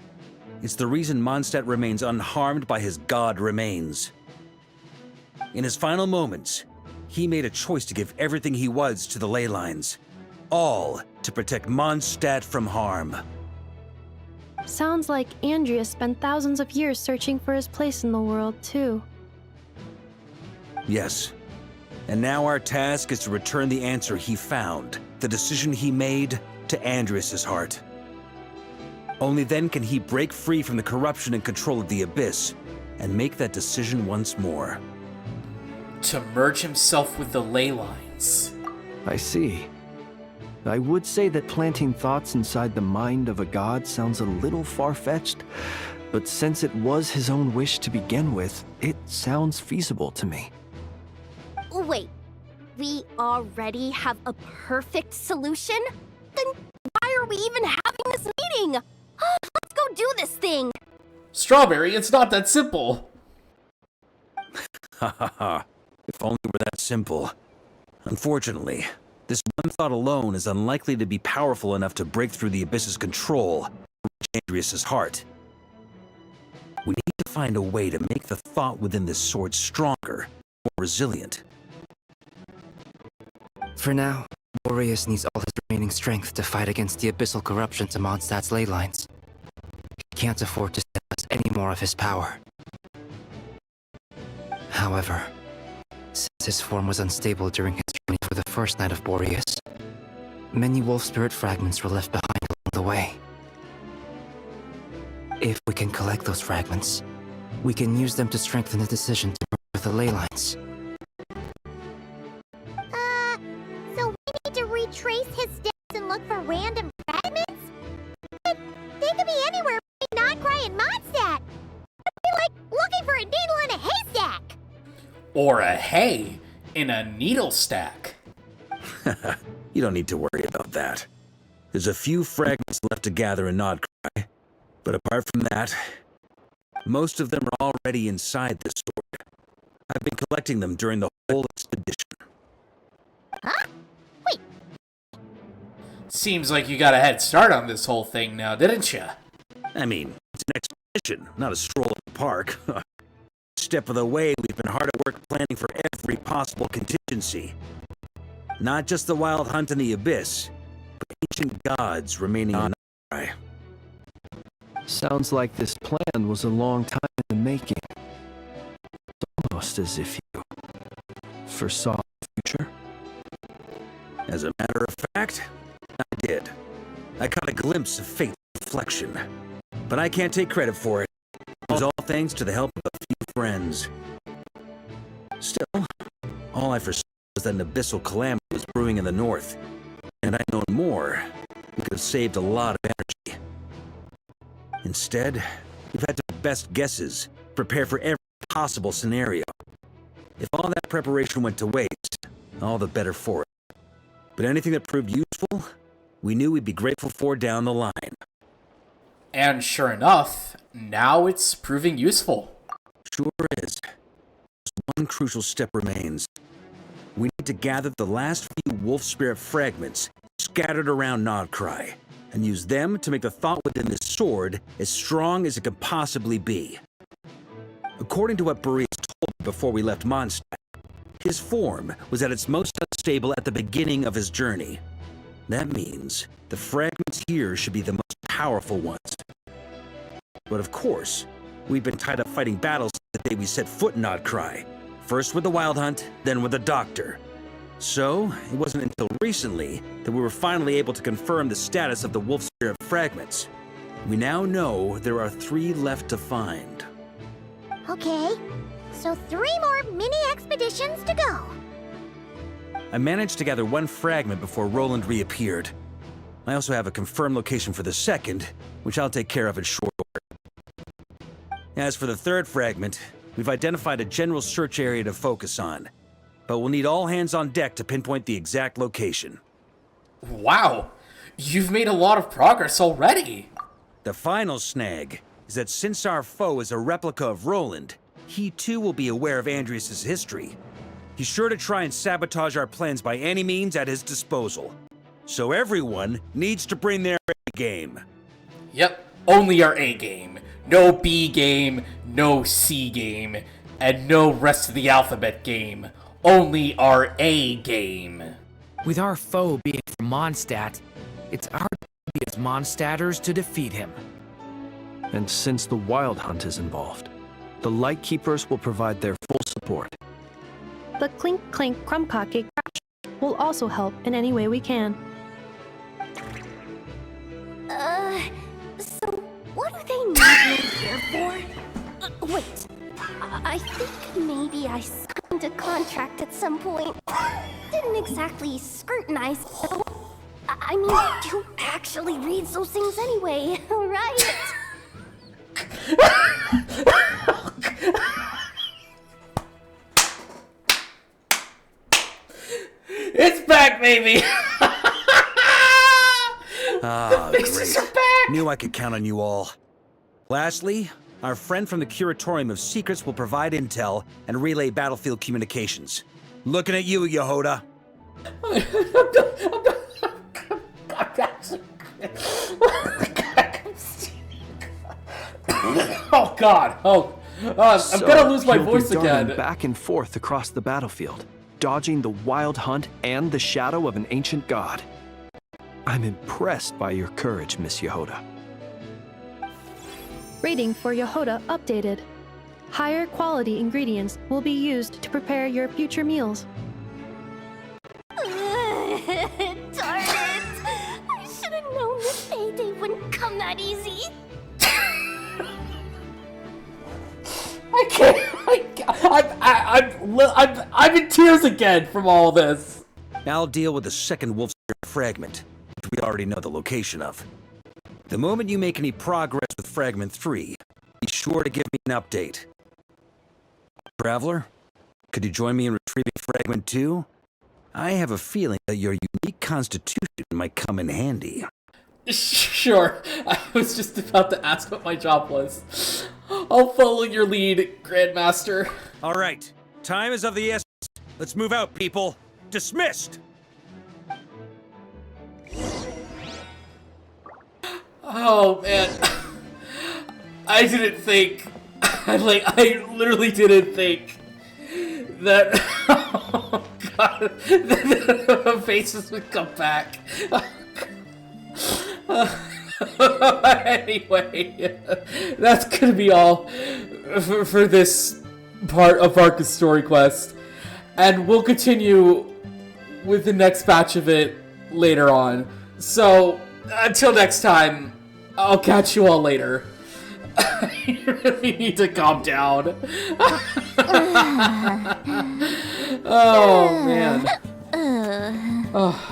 It's the reason Mondstadt remains unharmed by his god remains. In his final moments, he made a choice to give everything he was to the ley lines. All to protect Mondstadt from harm. Sounds like Andreas spent thousands of years searching for his place in the world, too. Yes. And now our task is to return the answer he found, the decision he made, to Andreas' heart. Only then can he break free from the corruption and control of the Abyss, and make that decision once more. To merge himself with the ley lines. I see. I would say that planting thoughts inside the mind of a god sounds a little far-fetched, but since it was his own wish to begin with, it sounds feasible to me. Wait, we already have a perfect solution? Then why are we even having this meeting? Let's go do this thing! Strawberry, it's not that simple. Ha ha ha. If only it were that simple. Unfortunately, this one thought alone is unlikely to be powerful enough to break through the Abyss's control and reach Andreas' heart. We need to find a way to make the thought within this sword stronger, more resilient. For now, Boreas needs all his remaining strength to fight against the abyssal corruption to Mondstadt's ley lines. He can't afford to send us any more of his power. However, since his form was unstable during his journey for the first night of Boreas, many wolf spirit fragments were left behind along the way. If we can collect those fragments, we can use them to strengthen the decision to merge with the ley lines. So we need to retrace his steps and look for random fragments? But they could be anywhere between Nod-Krai and Mondstadt. It'd be like looking for a needle in a haystack. Or a hay in a needle stack. You don't need to worry about that. There's a few fragments left to gather in Nod-Krai, but apart from that, most of them are already inside this sword. I've been collecting them during the whole expedition. Huh? Wait. Seems like you got a head start on this whole thing now, didn't you? I mean, it's an expedition, not a stroll in the park. Step of the way, we've been hard at work planning for every possible contingency. Not just the wild hunt in the Abyss, but ancient gods remaining in Nod-Krai. Sounds like this plan was a long time in the making. It's almost as if you foresaw the future. As a matter of fact, I did. I caught a glimpse of fate's reflection, but I can't take credit for it. It was all thanks to the help of a few friends. Still, all I foresaw was that an abyssal calamity was brewing in the north, and I'd known more, we could have saved a lot of energy. Instead, we've had to make best guesses, prepare for every possible scenario. If all that preparation went to waste, all the better for it. But anything that proved useful, we knew we'd be grateful for down the line. And sure enough, now it's proving useful. Sure is. One crucial step remains. We need to gather the last few wolf spirit fragments scattered around Nod-Krai, and use them to make the thought within this sword as strong as it could possibly be. According to what Boreas told me before we left Mondstadt, his form was at its most unstable at the beginning of his journey. That means the fragments here should be the most powerful ones. But of course, we've been tied up fighting battles the day we set foot in Nod-Krai. First with the Wild Hunt, then with the Doctor. So, it wasn't until recently that we were finally able to confirm the status of the Wolf Spirit fragments. We now know there are 3 left to find. Okay, so 3 more mini expeditions to go. I managed to gather 1 fragment before Roland reappeared. I also have a confirmed location for the second, which I'll take care of in short order. As for the 3rd fragment, we've identified a general search area to focus on, but we'll need all hands on deck to pinpoint the exact location. Wow, you've made a lot of progress already. The final snag is that since our foe is a replica of Roland, he too will be aware of Andreas' history. He's sure to try and sabotage our plans by any means at his disposal. So everyone needs to bring their A game. Yep, only our A game. No B game, no C game, and no rest of the alphabet game. Only our A game. With our foe being from Mondstadt, it's our duty as Mondstadters to defeat him. And since the Wild Hunt is involved, the Lightkeepers will provide their full support. The Clink Clink Krumkake Crash will also help in any way we can. So what do they need me here for? Wait, I think maybe I signed a contract at some point. Didn't exactly scrutinize it, though. I mean, you actually read those things anyway, right? It's back, baby! Ah, the faces great. are back! Knew I could count on you all. Lastly, our friend from the Curatorium of Secrets will provide intel and relay battlefield communications. Looking at you, Yehoda. Oh God! I'm gonna lose my voice you'll be darting again. back and forth across the battlefield, dodging the Wild Hunt and the shadow of an ancient god. I'm impressed by your courage, Miss Yehoda. Rating for Yehoda updated. Higher quality ingredients will be used to prepare your future meals. Darn it! I should have known this payday wouldn't come that easy. I can't. I'm in tears again from all this. I'll deal with the second Wolf Spirit fragment, which we already know the location of. The moment you make any progress with Fragment 3, be sure to give me an update. Traveler, could you join me in retrieving Fragment 2? I have a feeling that your unique constitution might come in handy. Sure. I was just about to ask what my job was. I'll follow your lead, Grandmaster. All right. Time is of the essence. Let's move out, people. Dismissed! Oh, man. I didn't think... I literally didn't think that... Oh, God. The faces would come back. Anyway, that's gonna be all for this part of Varka's story quest, and we'll continue with the next batch of it later on. So, until next time, I'll catch you all later. You really need to calm down. Oh, man. Oh.